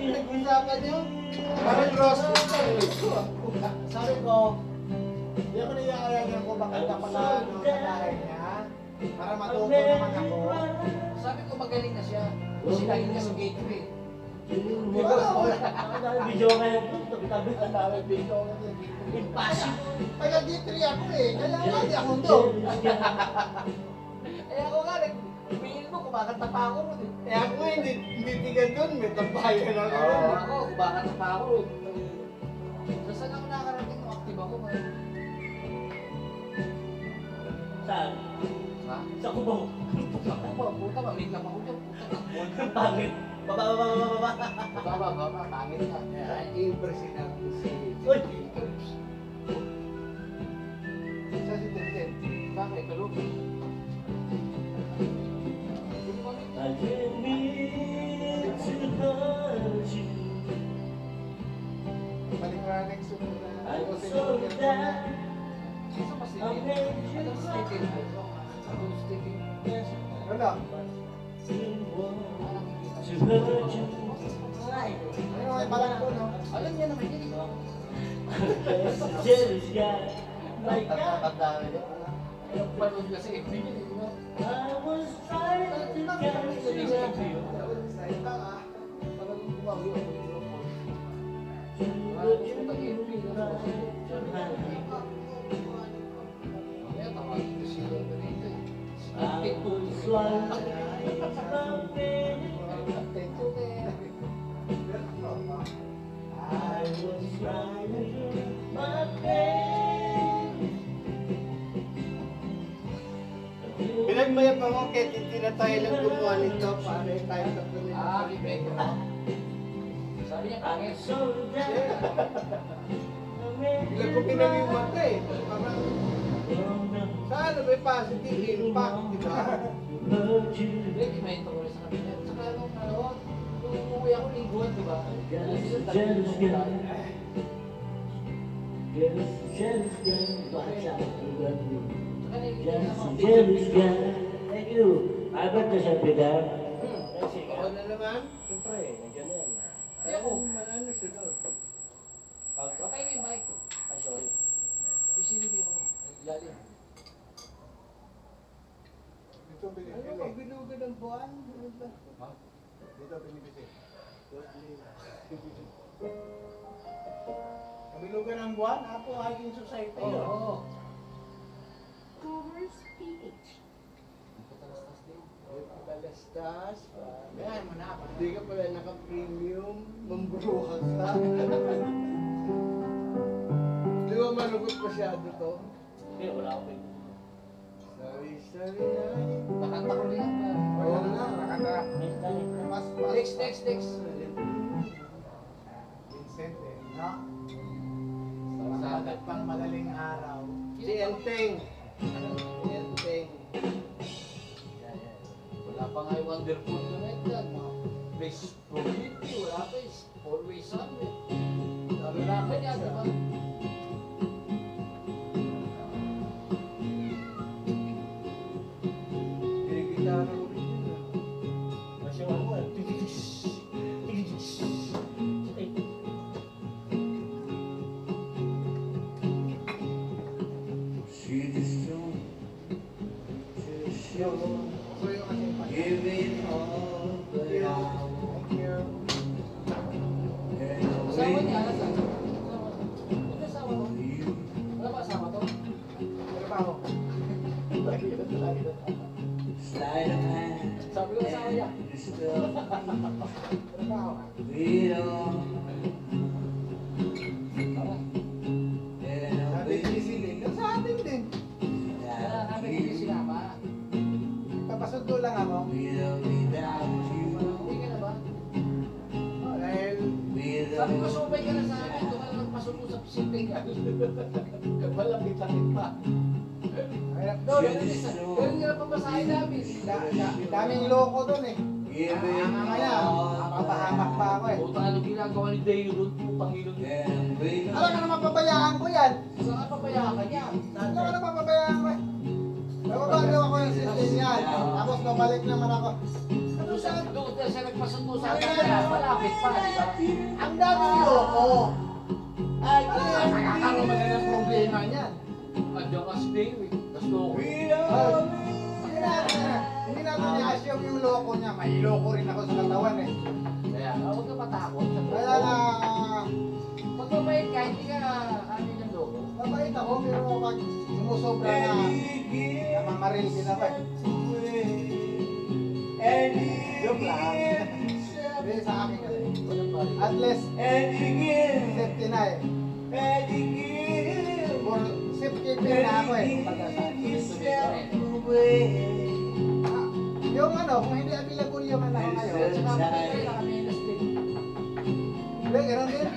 Nag-usapan niyo? Parang Ross, sabi ko, hindi ako niyakayagan ko bakit ka pala ano, sa bahay niya. Para matuto naman ako. Sabi ko magaling na siya. Sinagin niya sa gateway. Di ba ako? Dahil video kayo, tabi-tabi. Ang dami video ko sa gateway. Impossible. Taga G3 ako eh, kaya nga di ako doon. Eh ako nga, pingin mo, kumakanta pa ako ron eh. Eh ako hindi tiga doon, may tabayan ako. Oo, ako, kumakanta pa ako ron. Saan ako nakarating nung active ako? Saan? Ha? Sa kubaw. Ako ba, puta, mamigap ako dyan. Puta, Pangit. Baba. baba, pangit ka. Impression ako si Uy! Sa si Tintin. Bakit? Kalog. I didn't mean to hurt you. Balik mo na next week na. I'm so glad Saan mas I made you Anong sticky? Anong sticky? Wala. to hurt you. Ano may balang ko, no? Alam niya naman yun. Just a jealous guy. My God. Tandaan niya. Yung panood kasi FB niya, di ba? I was trying to catch you up. Parang bumawi ako yung report. But you Parang FB na ako. tried Kaya tawagin ko si Lord rito eh. I was flying something. Thank you, man. I was riding my pain. Pinagmayap ako kaya hindi na tayo lang gumawa nito para tayo sa tuloy. Remake mo. Sabi niya, I'm pangit. so down. Bigla ko pinag-iwata eh. Parang, sana may positive impact, di ba? Hindi, may ito ko rin sa kanila. Saka nung umuwi ako lingguan, di ba? Jealous guy. Jealous guy. Watch out, you got me. Jealous guy. Thank you. Albert na siya, Peter. Ako na naman. Siyempre, nandiyan na yan. Hindi ako. Ano sunod? Patay mo yung mic. Ay, sorry. Pisilip yung ilalim. Dito Ano binibili. ka bilugan ng buwan? Ano ba? Dito binibili. Kabilugan ng buwan, Apo Hiking Society. Oo. Covers PH. Patalastas din. Balastas. Kaya mo na. Hindi ka pala naka-premium. Mambruha ka. Di ba malugot masyado to? Hindi, wala akong may. Sorry na. Nakanta ko rin yan. Oo nga, nakanta. Mas, Next. Vincent eh, no? Sa pang madaling araw. Si Enteng. Enteng. Wala pa nga yung wonderful United. Mga base probability. Wala pa is always sunny. Wala pa niya, di ba? Pinagitara ko rin yun. Mas yung ano, She just don't show. So yung kasi pa. Give it all, but I Thank you. Asawa niya, and asawa. Ano asawa to? you. Wala ba asawa to? Ano pa ako? Sleight of hand. Sabi ko asawa niya. And you still Ano pa ako? lead on. Tara. And Sa I'll atin be easy din. Sa atin din. Kaya namin hindi sinama. Papasundo lang ako. with or without you. Hindi ka na ba? Dahil With Sabi ko or sumay ka na sa amin. Ito ka na nagpasundo sa Pacific. Malapit-lapit pa. kaya, No, ganun nga lang pamasahe namin. daming loko doon eh. give it Mamaya, all mapapahamak pa ako eh. Puta, ano ginagawa ni Dayo doon? Putang ilong niya. and wait Alam ka naman pabayaan ko yan. Saan ka pabayaan ka niya? Alam ka naman pabayaan ko eh. Nababago ako yung sitin yan. Tapos nabalik naman ako. Doon siya nagpasundo sa akin kaya malapit pa, di ba? Ang dami niloko. Nakakaroon na ng problema niyan. Andiyan ka si Dayo eh. Tapos loko. Hindi natin i-assume yung loko niya. May loko rin ako sa katawan eh. Kaya huwag ka matakot. Kaya na, Pag mabait ka, hindi ka ano yung loko. mabait ako pero pag sumusobra na, namamaril din ako eh. Joke lang. Hindi sa akin kasi. Walang balik. At least, safety na eh. For safekeeping na ako eh. Yung ano, kung hindi available yung ano ngayon, hindi, gano'n din.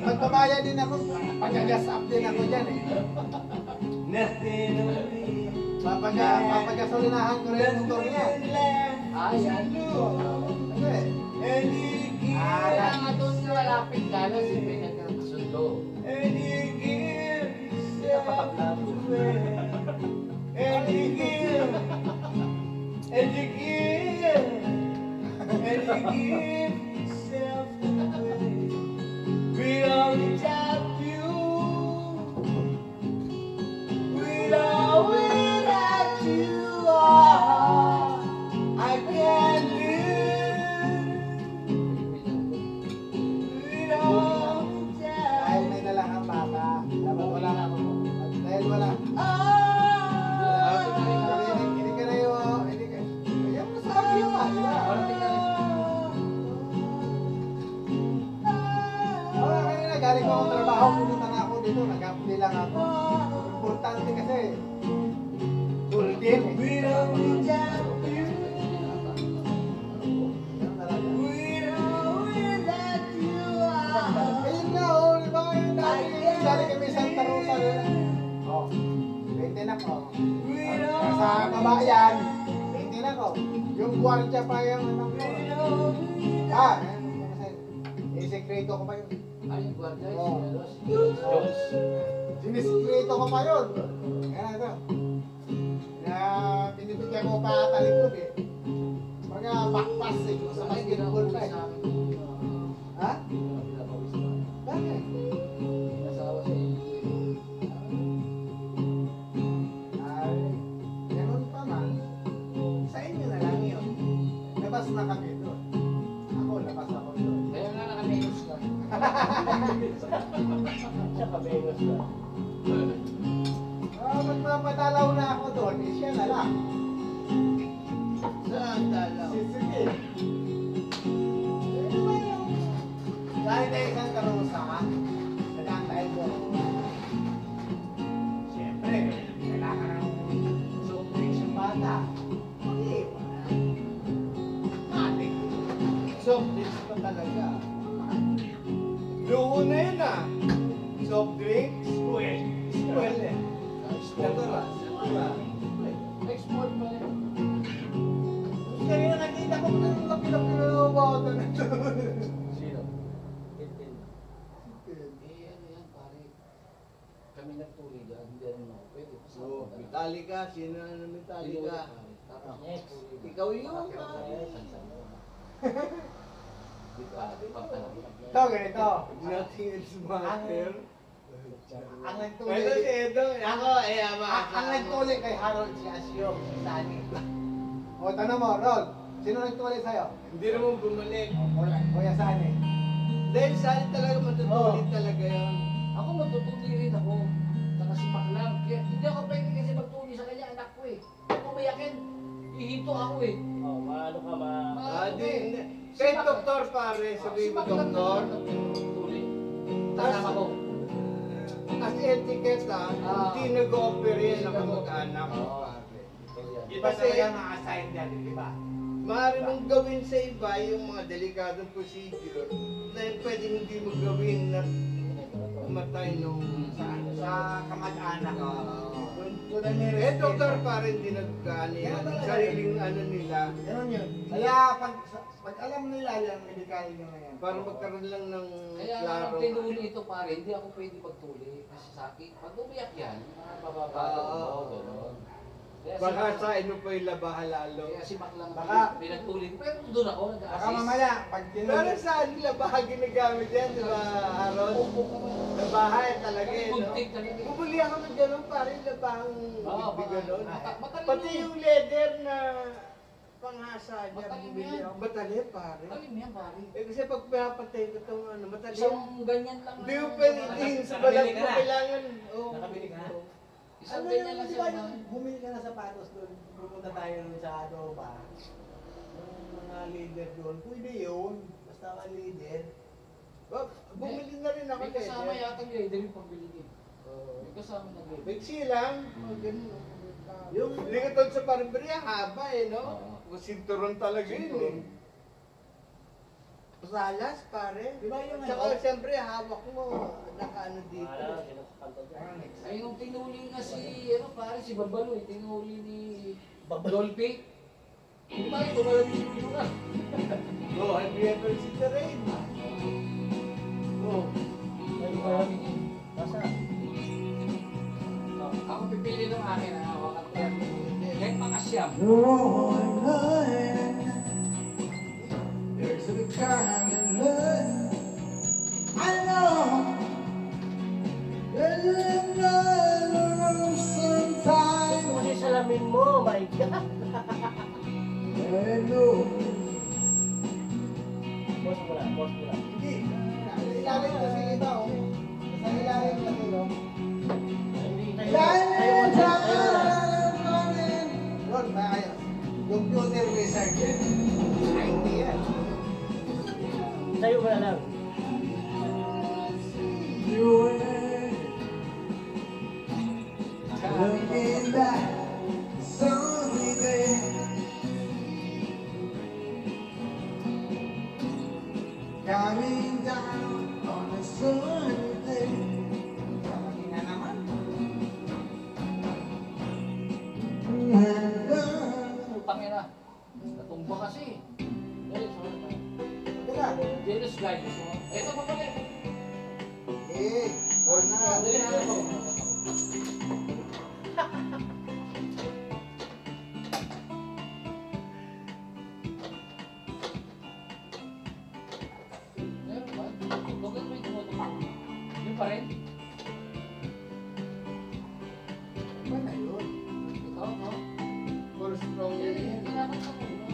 Magpapaya din ako, pag-gas up din ako dyan eh. Papagasolinahan ko rin yung motor niya. Yan. Kasi, Kaya nga doon na malapit ka na si Pinag ng kasundo. Kaya patabla mo. dahil may nalang ang bata, dapat wala na ako. Dahil wala. Hindi ka na yung, hindi ka. Ayaw mo sa akin yung di ba? Oo, kanina galing ko akong trabaho, pumunta na ako dito, nag-apply lang ako. Importante kasi, bulletin eh. Ganun talaga. Ayun nga, oh, di ba? Yung dali kami Santa Rosa rin. Oh, 20 na ko. Sa babayan, 20 na ko. Yung gwardiya pa yung ano ko. Sekreto ko pa yun. Ay, guardia, Oo. Diyos. Sinisikreto ko pa yun. Kaya ito. Na binibigyan ko pa talikod eh. Mga backpass eh. Sa basketball pa eh. Ha? Bakit? Ay, ganun pa man. Sa inyo na lang yun. Labas na kami doon. Ako, labas ako doon. Kaya nga naka-menos ka. Siya ka-menos ka. Magpapadalaw na ako doon, eh, siya na lang. Saan dalaw? Sige. Eh, naman yung... Dahil tayo isang karusa, nagkantay ko. Siyempre, kailangan ng soft drinks yung bata. Hindi, wala. Matik. Soft drinks pa talaga. Luho na yun ah. Soft drinks? Well eh. Natural. Export pa rin. Kanina nakita ko ng lapilap-pilap na ito. Sino? Tintin. Ano yan, pare? Kami nagtuli dyan, hindi rin ako pwede. So, Metallica, sino na Metallica? Tapos next. Ikaw yun, Ito, ganito. Nothing else matter. Ang Ito si nagtuloy. Edo. Ako, ama. Ang nagtuloy kay Harold si Asyo, si Sani. O, tanong mo, Rod, sino nagtuloy sa'yo? Hindi naman bumalik. Kuya Sani. Dahil saan talaga matutulit talaga yun. Ako magtutuli rin ako. Nakasipak lang. Kaya hindi ako pwede kasi magtuli sa kanya, anak ko eh. Kung umayakin, ihinto ako eh. Oh, maano ka ma... Hindi. Kahit doktor pare, sabihin mo doktor. Tuli. Kasama ko. As etiquette hindi nag-ooperate na kamag-anak. Iba talaga ma-assign yan, di ba? Maaari mong gawin sa iba yung mga delikadong procedure na pwede hindi mo gawin na matay nung Sa kamag-anak. Tudan niya Eh, doktor pa rin din nagkaano yan. Sariling ano nila. Ganun yun. Kaya pag alam nila yung medical nyo ngayon. Para magkaroon lang ng Kaya klaro. ang tinuli ito pare, hindi ako pwede magtuli. Kasi sa akin, pag umiyak yan, mabababa ako, gano'n. Kaya Baka si- sa ino pa yung labahan lalo. Kaya si Mac lang Baka- pinagtuli ko. Pero doon ako, Baka nag-assist. mamaya, pag Pero tinuli, saan labahan ginagamit yan, di ba, Aaron? Opo ka ba? Labahan talaga eh, no? Kuntik talaga. Bumuli ako ng gano'n pa rin, labahang Oo, bibig baka- gano'n. matalino Pati yan. yung leather na panghasa niya, Matalino bumili yan. ako. Matalim, pare. Alim yan pare. Eh kasi pag pinapatay ko itong ano, matalim. Isang ganyan lang. Hindi mo pwede itingin sa balat mo, kailangan. Oh. Nakabili ka na? Isang ano ganyan yung lang di siya. ba yung bumili ka na sapatos doon, pupunta tayo doon sa ano ba? Yung mga leader doon, pwede yun. Basta mga leader. Bumili na rin ako May kasama leather. yata yung leader yung pambili din. Oo. May kasama na leader. Bigsi lang. Oh, ganun. Yung Hindi ka tol sa barberia, haba eh, no? Oo. Kung sinturon talaga yun eh. Salas, pare. Di ba yung Tsaka ano? siyempre, hawak mo, nakaano dito. Wala, sinasakal ko dyan. Ay, nung tinuli nga si, ano pare, si Babalo, tinuli ni Dolphy. Di ba, tumalag yung ulo ka. Oh, have you ever seen the rain? Oh. Ay, marami din. Basta. Ako pipili ng akin, hawakan ko yan. Kahit makasyam. There's a kind of love I know. There's another sometime. Kasi salamin mo, my God. I know. Boss mo lang, boss mo lang. Hindi. Ilalim kasi ito. Sa ilalim kasi no. Hindi tayo, tayo. Lord, maayos. Computer wizard yan. Ay, hindi yan. Tayo mo na lang. Looking back, sunny day. Coming down on a sunny day. Coming na naman. Putang ina. Natumba kasi. Teka. Jealous guy. Ito pa pala. Eh, Boss na. na. Dali na ako. Meron ba? Bakit may tumutumak? Yun pa rin? Iba na yun. Ikaw, no? For strong Yan, yun. yan. Kailangan ka mo, no?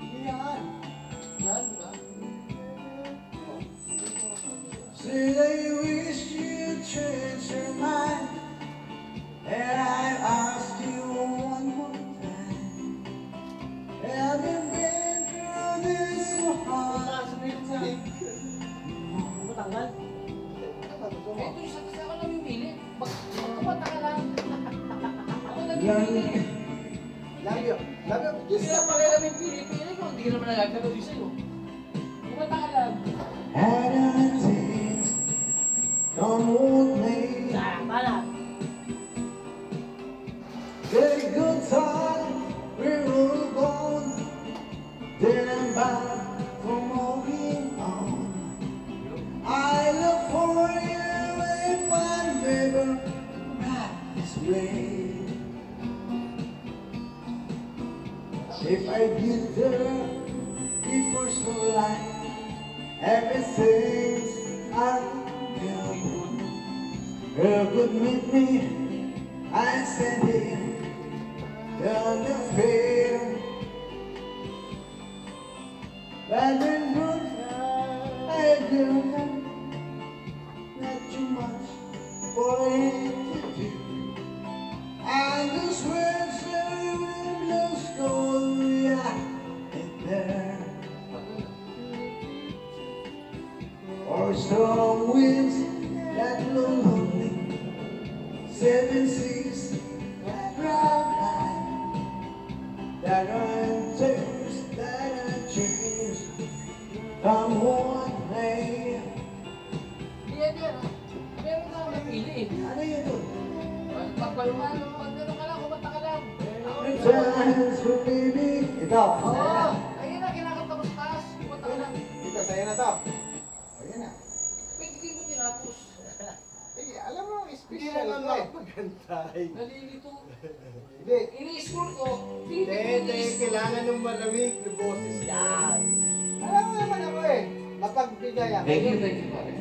Hindi yan. Yan, di ba? Say they wish you change your mind, and I ask you one more time. Have you been through this so hard time? Matanggal. Eh, ito yung sa ako namimili. Kumata ka lang. Ako namimili. Love you. Love you. Hindi na pala namin pili-pili ko. Hindi ka naman nagagalaw din sa'yo. Kumata ka lang. Had a taste, don't hold me. Balat. Very good time, we were gone. Then I'm back from moving on. I look for you in my neighbor right this way. If I get there before so light, everything's unbearable. Girl could meet me, I said here, down the fair. But then good, I do not too much for it to do. I just went to blue school, yeah, and there. Or storm winds that blow lonely, 7 seas that drive high, that are tears, that are cheers, from one day. Yan yan. Meron na ako napili eh. Ano yun doon? Pagpalungan ng Ito. Oo! Ayun na, kinakanta mo sa taas. Ipunta ka lang. Ito, sa'yo na to. Ayan na. Pwede din mo tinapos. Sige, alam mo, Hindi special na ito nga eh. magantay. Nalilito. Hindi. Ini-scroll ko. Hindi, kailangan ng malamig na boses Yan. Alam mo naman ako eh. Mapagbigay ako. Thank you, pare.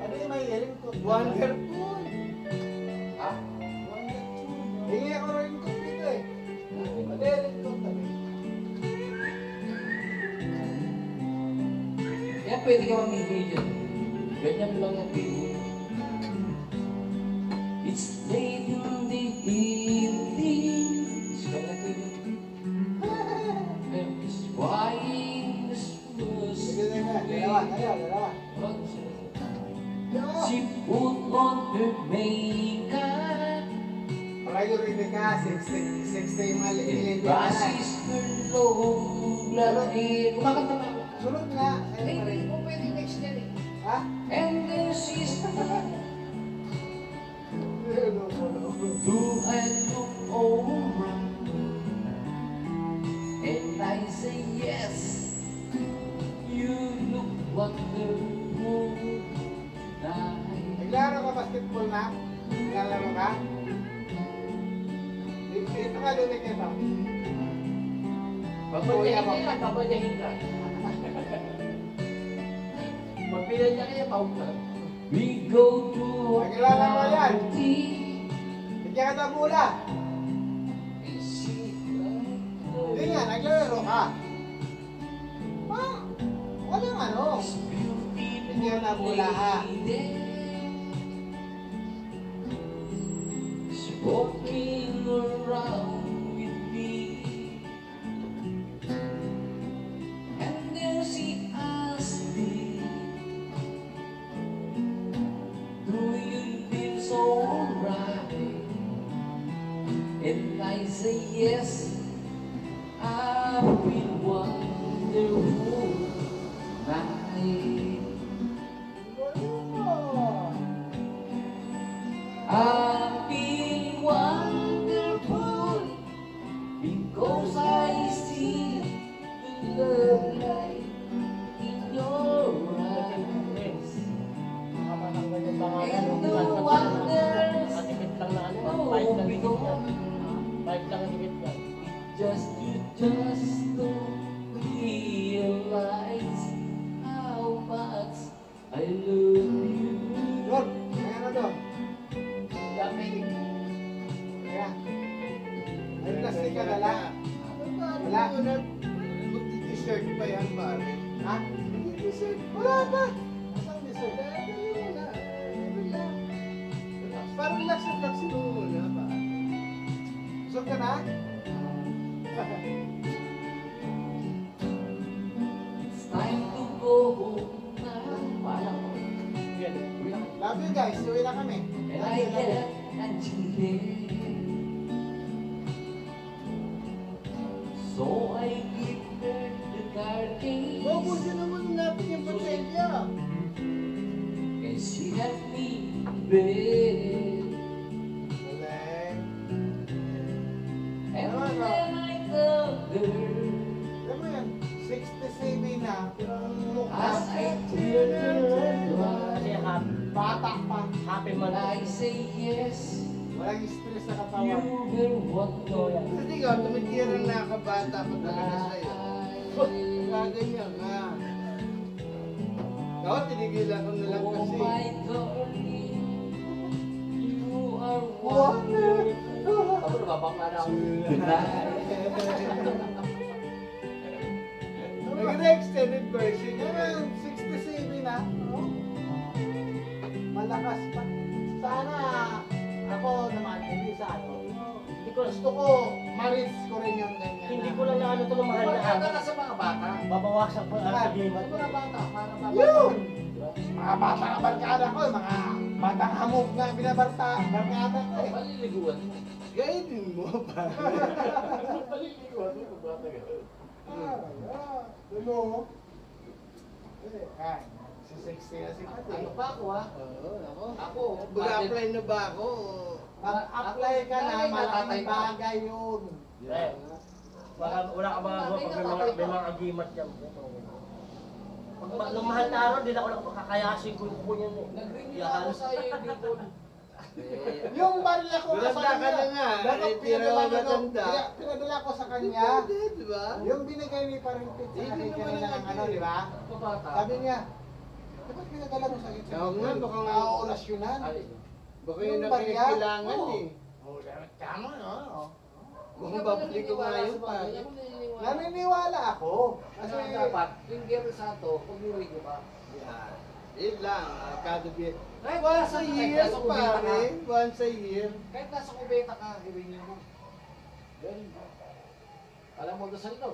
Ano yung may hearing ko? Wonderful. Ha? Hingi ako rin ko dito eh. Pwede rin ko tabi. Kaya pwede ka mamili dyan. Ganyan lang ang video. It's late in the evening. It's gonna be and it's crying Christmas. Sige, sige. Dalawa. She put on her makeup Priority ka, 60 mali. and brushes her long black hair. Kumakanta na ako. Sunod nga. Ay, hindi ko pwede next yan eh. Ha? And then she's do I look around? And I say yes. You look wonderful tonight. Naglaro ka basketball na? Naglalaro ka? Dito ka, lunik ito. Babanyahin ka. Magbilan niya kaya tawag ka. We go to a Nakilala mo yan. party. Bigyan ka ng mula. And she Hindi nga, naglalaro ka. Walang ano. Bigyan ka ng mula ha. Walking around with me, and then she asked me, do you feel so right? And I say yes, I feel wonderful night. I feel wonderful because I see the love light in your eyes. And the wonders Nakatipid lang na ano, oh, 5 lang we dikit yan. know. 5 lang ang dikit yan. You just don't realize how much I love you. Doon, kaya na doon. Dami. Kaya. May plastic ka dala. Wala. Mag-dessert pa yan, pare. Ha? Dessert. Wala pa. Asang dessert? Parang relax mo muna, pare. Busog ka na? It's time to go home now. Parang, Yan. Love you guys. Uwi na kami. and I get Angelique. So I give her the car keys. Mabusin naman natin yung botelya. And she helped me bed. Galing. And then I told her, Alam mo yan, 67 na. Pero ang mukha. as I turn her Kasi around, Bata pa. happy and man. I say yes, Walang stress sa you katawan. will want to. Kasi ikaw, tumitira na kabata pa talaga sa'yo. Gaganyan nga. Ako, tinigilan ko na lang Oh kasi. my darling, you are wonderful. Ako nababangga na ako. Nag-extended version Yan yan. ang 67 na. Oh. Malakas pa. Sana ako naman, hindi sa ano. Hindi ko, Gusto ko, ma-reach ko rin yung ganyan. hindi ko lang na ano ito mahal na Maganda ano. ka sa mga bata. Babawasan ko ang Sa agreement. mga bata, para bata. Yun! Mga bata na barkada ko, mga batang hamog na barkada ko eh. Paliliguan mo. Gaidin mo pa. Paliliguan mo kung bata ka. Ano? Ay, si 60 na si Pati. Ano pa ako ha? Oo, ako. Ako, Mag-apply na ba ako? Mag-apply ka na, malaking bagay yun. Eh, wala ka magagawa pag may mga agimat dyan. Nung mahal na araw, di na ako nakakayasin ko yung yan eh. Nag-ring na ako sa iyo dito. Yung barya ko Wala sa ka na nga. dapat Eh, tira pinadala ka ko, matanda. pinadala ko sa kanya. Di ba? Yung binigay ni Parimpit sa Hindi akin naman kanina ng ang ano, di ba? Pabata. Sabi niya, dapat pinadala mo sa akin. Oo nga, baka nga. Nakaorasyonan. Baka Yung yun ang barya? kinakailangan Oo. eh. Oh, tama, oo. Mukhang babalik ko nga yun pa. Naniniwala ako. Kasi Kasi dapat, yung Gary Santo, pag nuri ko ba? Yan. Yun lang. Kada bit. Kahit Once nasa a year, nasa kubeta ka, pare. Once a year. kahit nasa kubeta ka, hiringin mo. Ganun ba? Alam mo dasal to?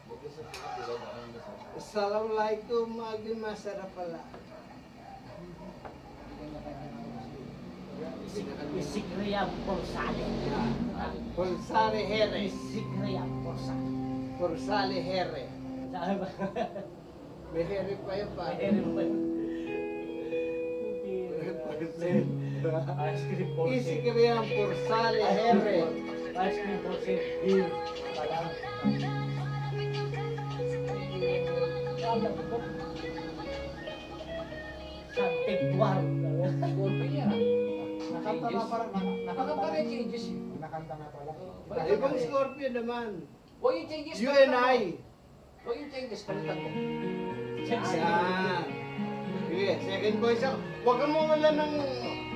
Dasal ko, diba na ang dasal? Assalamualaikum, maging masarap pala. Isikriya Porsale. Porsale Here. Isikriya Porsale. Porsale Here. Saan ba? May here pa yun pa. Ere mo ba yun? Ice cream Porsche. Isi ka ba yan? Porsale Here. Ice cream Porsche. Beer. Palang. Santigwar. Scorpion yan. nakanta na parang, Nakakanta na yung changes eh. nakanta na pala. Ibang Scorpio naman. Huwag yung changes. You and I. Huwag yung changes, palitan mo. Yan. Sige, second voice ako. Huwag kang mawala ng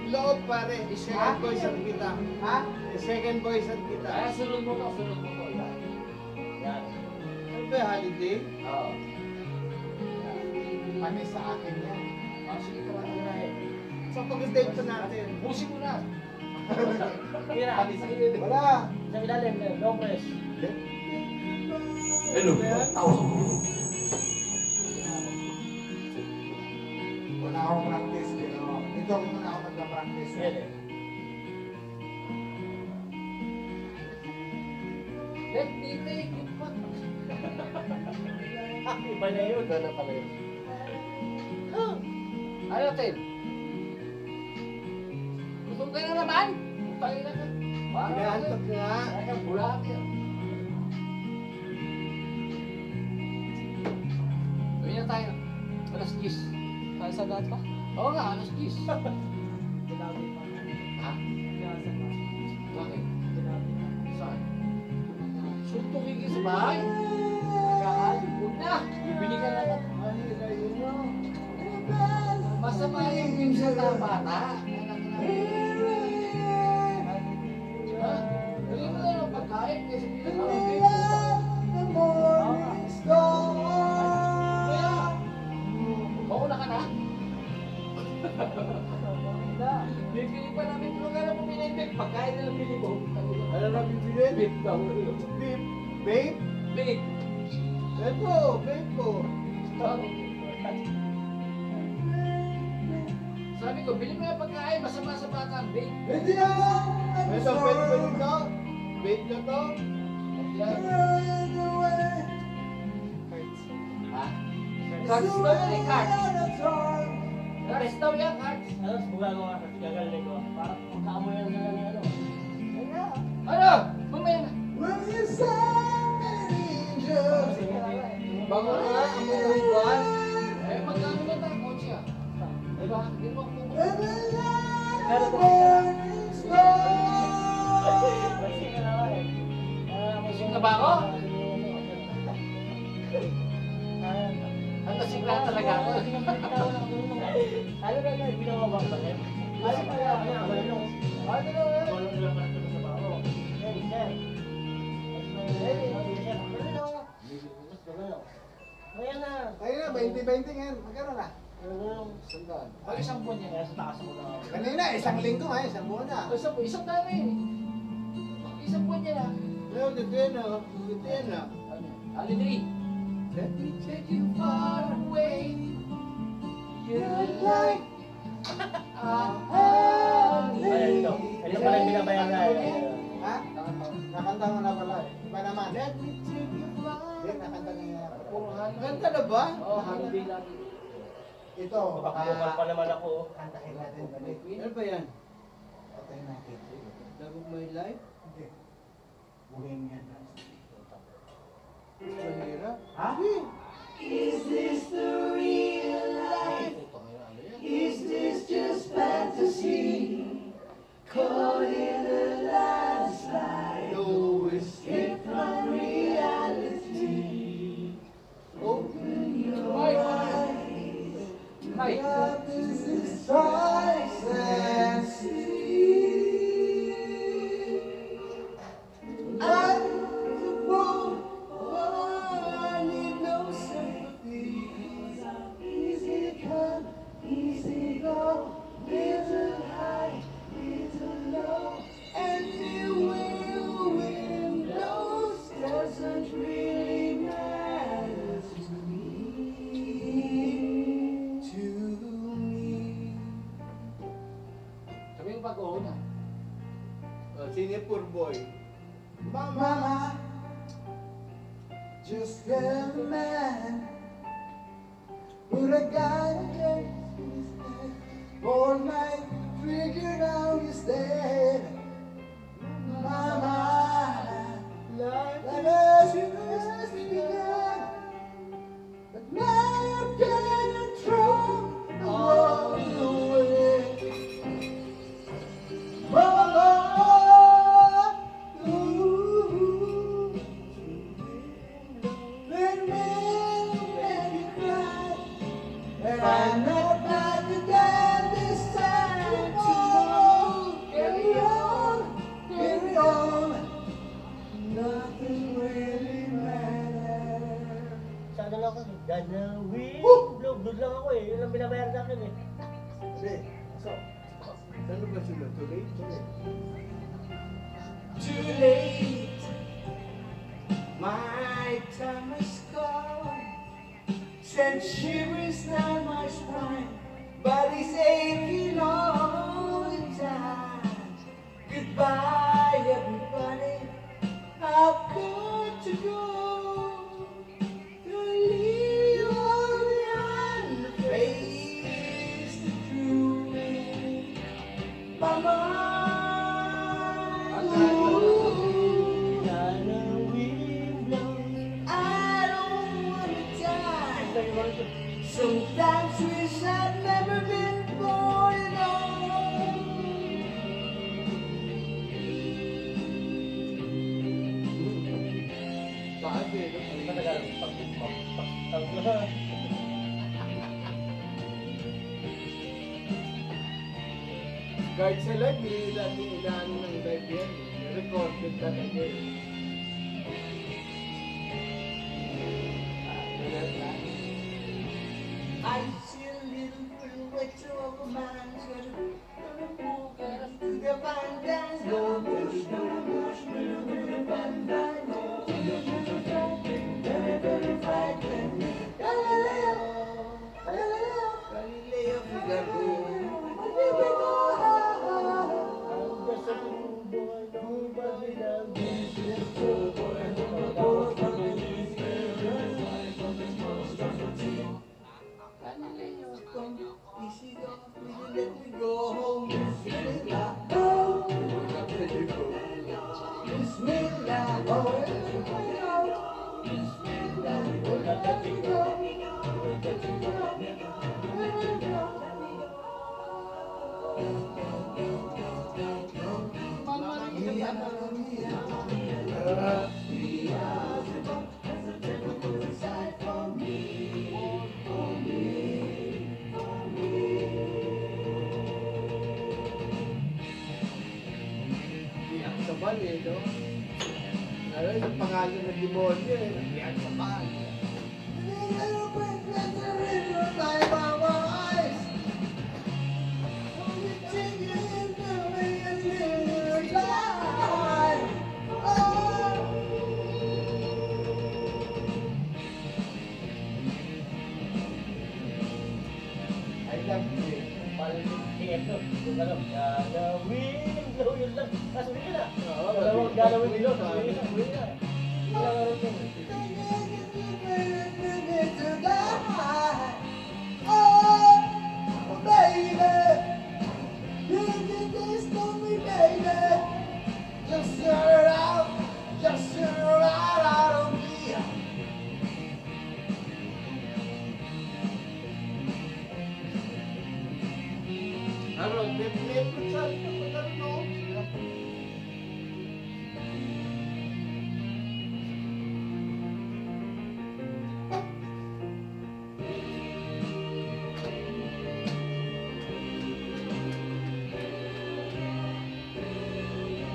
loob pare. Second voice at kita. Ha? Second voice at kita. Kaya sunod mo to, sunod mo to. Yan. Yan. Ano ba holiday? Oo. Panis sa akin yan. Ah, sige ka lang na eh. Sa pag-date pa natin. Busin mo na. Tira. Wala. Sa ilalim, long press. Ano ba yan? Wala akong practice, pero ito muna ako magpa-practice. Yan eh. Let me take you back. Iba na yun. Iba na pala yun. Ano, Ted? Gutom ka na naman? Tayo na ka. Inaantok nga. Kaya bulat yan. Gawin na tayo. Alas 10. Kaya sa lahat pa? Oo nga, alas 10. Ha? Bakit? Saan? Suntukin ka sa bahay. Huwag na. Bibili ka na lang. Masama yung pinsan na bata. Anak na. Ha? Bili mo na ng pagkain kasi bili mo ng mauna ka na? Bibili pa namin tulungan na mo pinipig. Pagkain na lang bili mo. Ano na bibili? Beef daw. Beef. Babe? Beef. Ito, babe ko. Sabi ko, bili mo na pagkain. Masama sa bata ang beef. Ito, pwede ba nito? Babe na to? Ha? Cards daw yan eh, cards. Cards daw yan, cards. Ano, buga mo nga. Gagaling ko. Para kaamoy yan nila ng ano. Ano? Mamaya na. Bago na, ang mga buwan. Eh, magkano ba tayo, kotse ah? Diba? Hindi mo kukuha. Pero kasi ka naman eh. Lasing na ba ako? Ang lasing na talaga ako. Ano ba na ginawa ba ba? Ano ba yan? Ano ba yan? Ano na yan? Ano nila pa ito sa bao? Hey, sir. Hey, sir. Ayan na. Ayun na, 20-20 ngayon. Magkano na? Sandaan. Pag isang buwan yan. Kaya sa taas ako na. Kanina, isang linggo nga, isang buwan na. Isang daan na yun eh. Isang buwan yan ah. Pero dito yan o. Dito yan o. Holiday. Let me take you far away. You're like a Ayan ito. Ito pala yung binabayaran. Ha? Nakanta mo na pala. Iba naman. Let me take you far. Hindi, nakanta na yan. Puro holiday. Ganda na ba? Oo, holiday lang. Ito, Baka pa naman ako. kantahin natin balik. Ano ba yan? Kantahin natin. Love of my life? Hindi. Bohemian. Mahirap. Ha? Is this the real life? Is this just fantasy? Caught in a landslide, no escape from reality. Open your eyes, Ay! up to the stars and see. I'm the one, I need no sympathy. Easy come, easy go, little high, little low, anywhere wind blows doesn't really matter to me. To me. Sabi yung pag-uuna. Oh, Singapore boy. Mama, just tell the man, put a gun against his head. All night, figure out he's dead. Mama, life has just begun, but now you're gonna throw all away. Mama, ooh, let me make you cry, and I'm not about to die this time. Tomorrow, carry on, nothing really matters. Sa ano lang ako, ganawin. Doon lang ako eh. Yun lang binabayar sa akin eh. Hindi. So, ano ba sila? Tuloy? Too late, my time has gone. Sent shivers down my spine, body's aching all the time. Goodbye, everybody, I've got to go. To leave you all behind, face the truth. Mama. Sometimes wish I'd never been born at all. Bakit eh? Hindi ba Tagalog? Guard sa live, hindi natin inaano ng live yan. Recorded talaga eh. I see a little silhouette of a man gonna walk out to the bandana. Go push, to the bandana. Very frightened. Galileo, Galileo, Galileo Figaro. here we go. Easy go, let me go home. Bismillah, oh, Bismillah, oh, Bismillah, oh, let me go. Mamma mia, mamma mia, Beelzebub has a terrible side for me, for me. Iyak sa bal eh, no? Ano yung pangalan ng demonyo eh? Iyak sa bal. I love you eh. Parang ito. Yung ano, ganawin. Blow yun lang. Kaso yun na. Oo, Dalawang ganawin blow. Kaso yun na. Yun na. Just Ano, Netflix sa ano?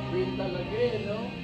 Queen talaga eh, no?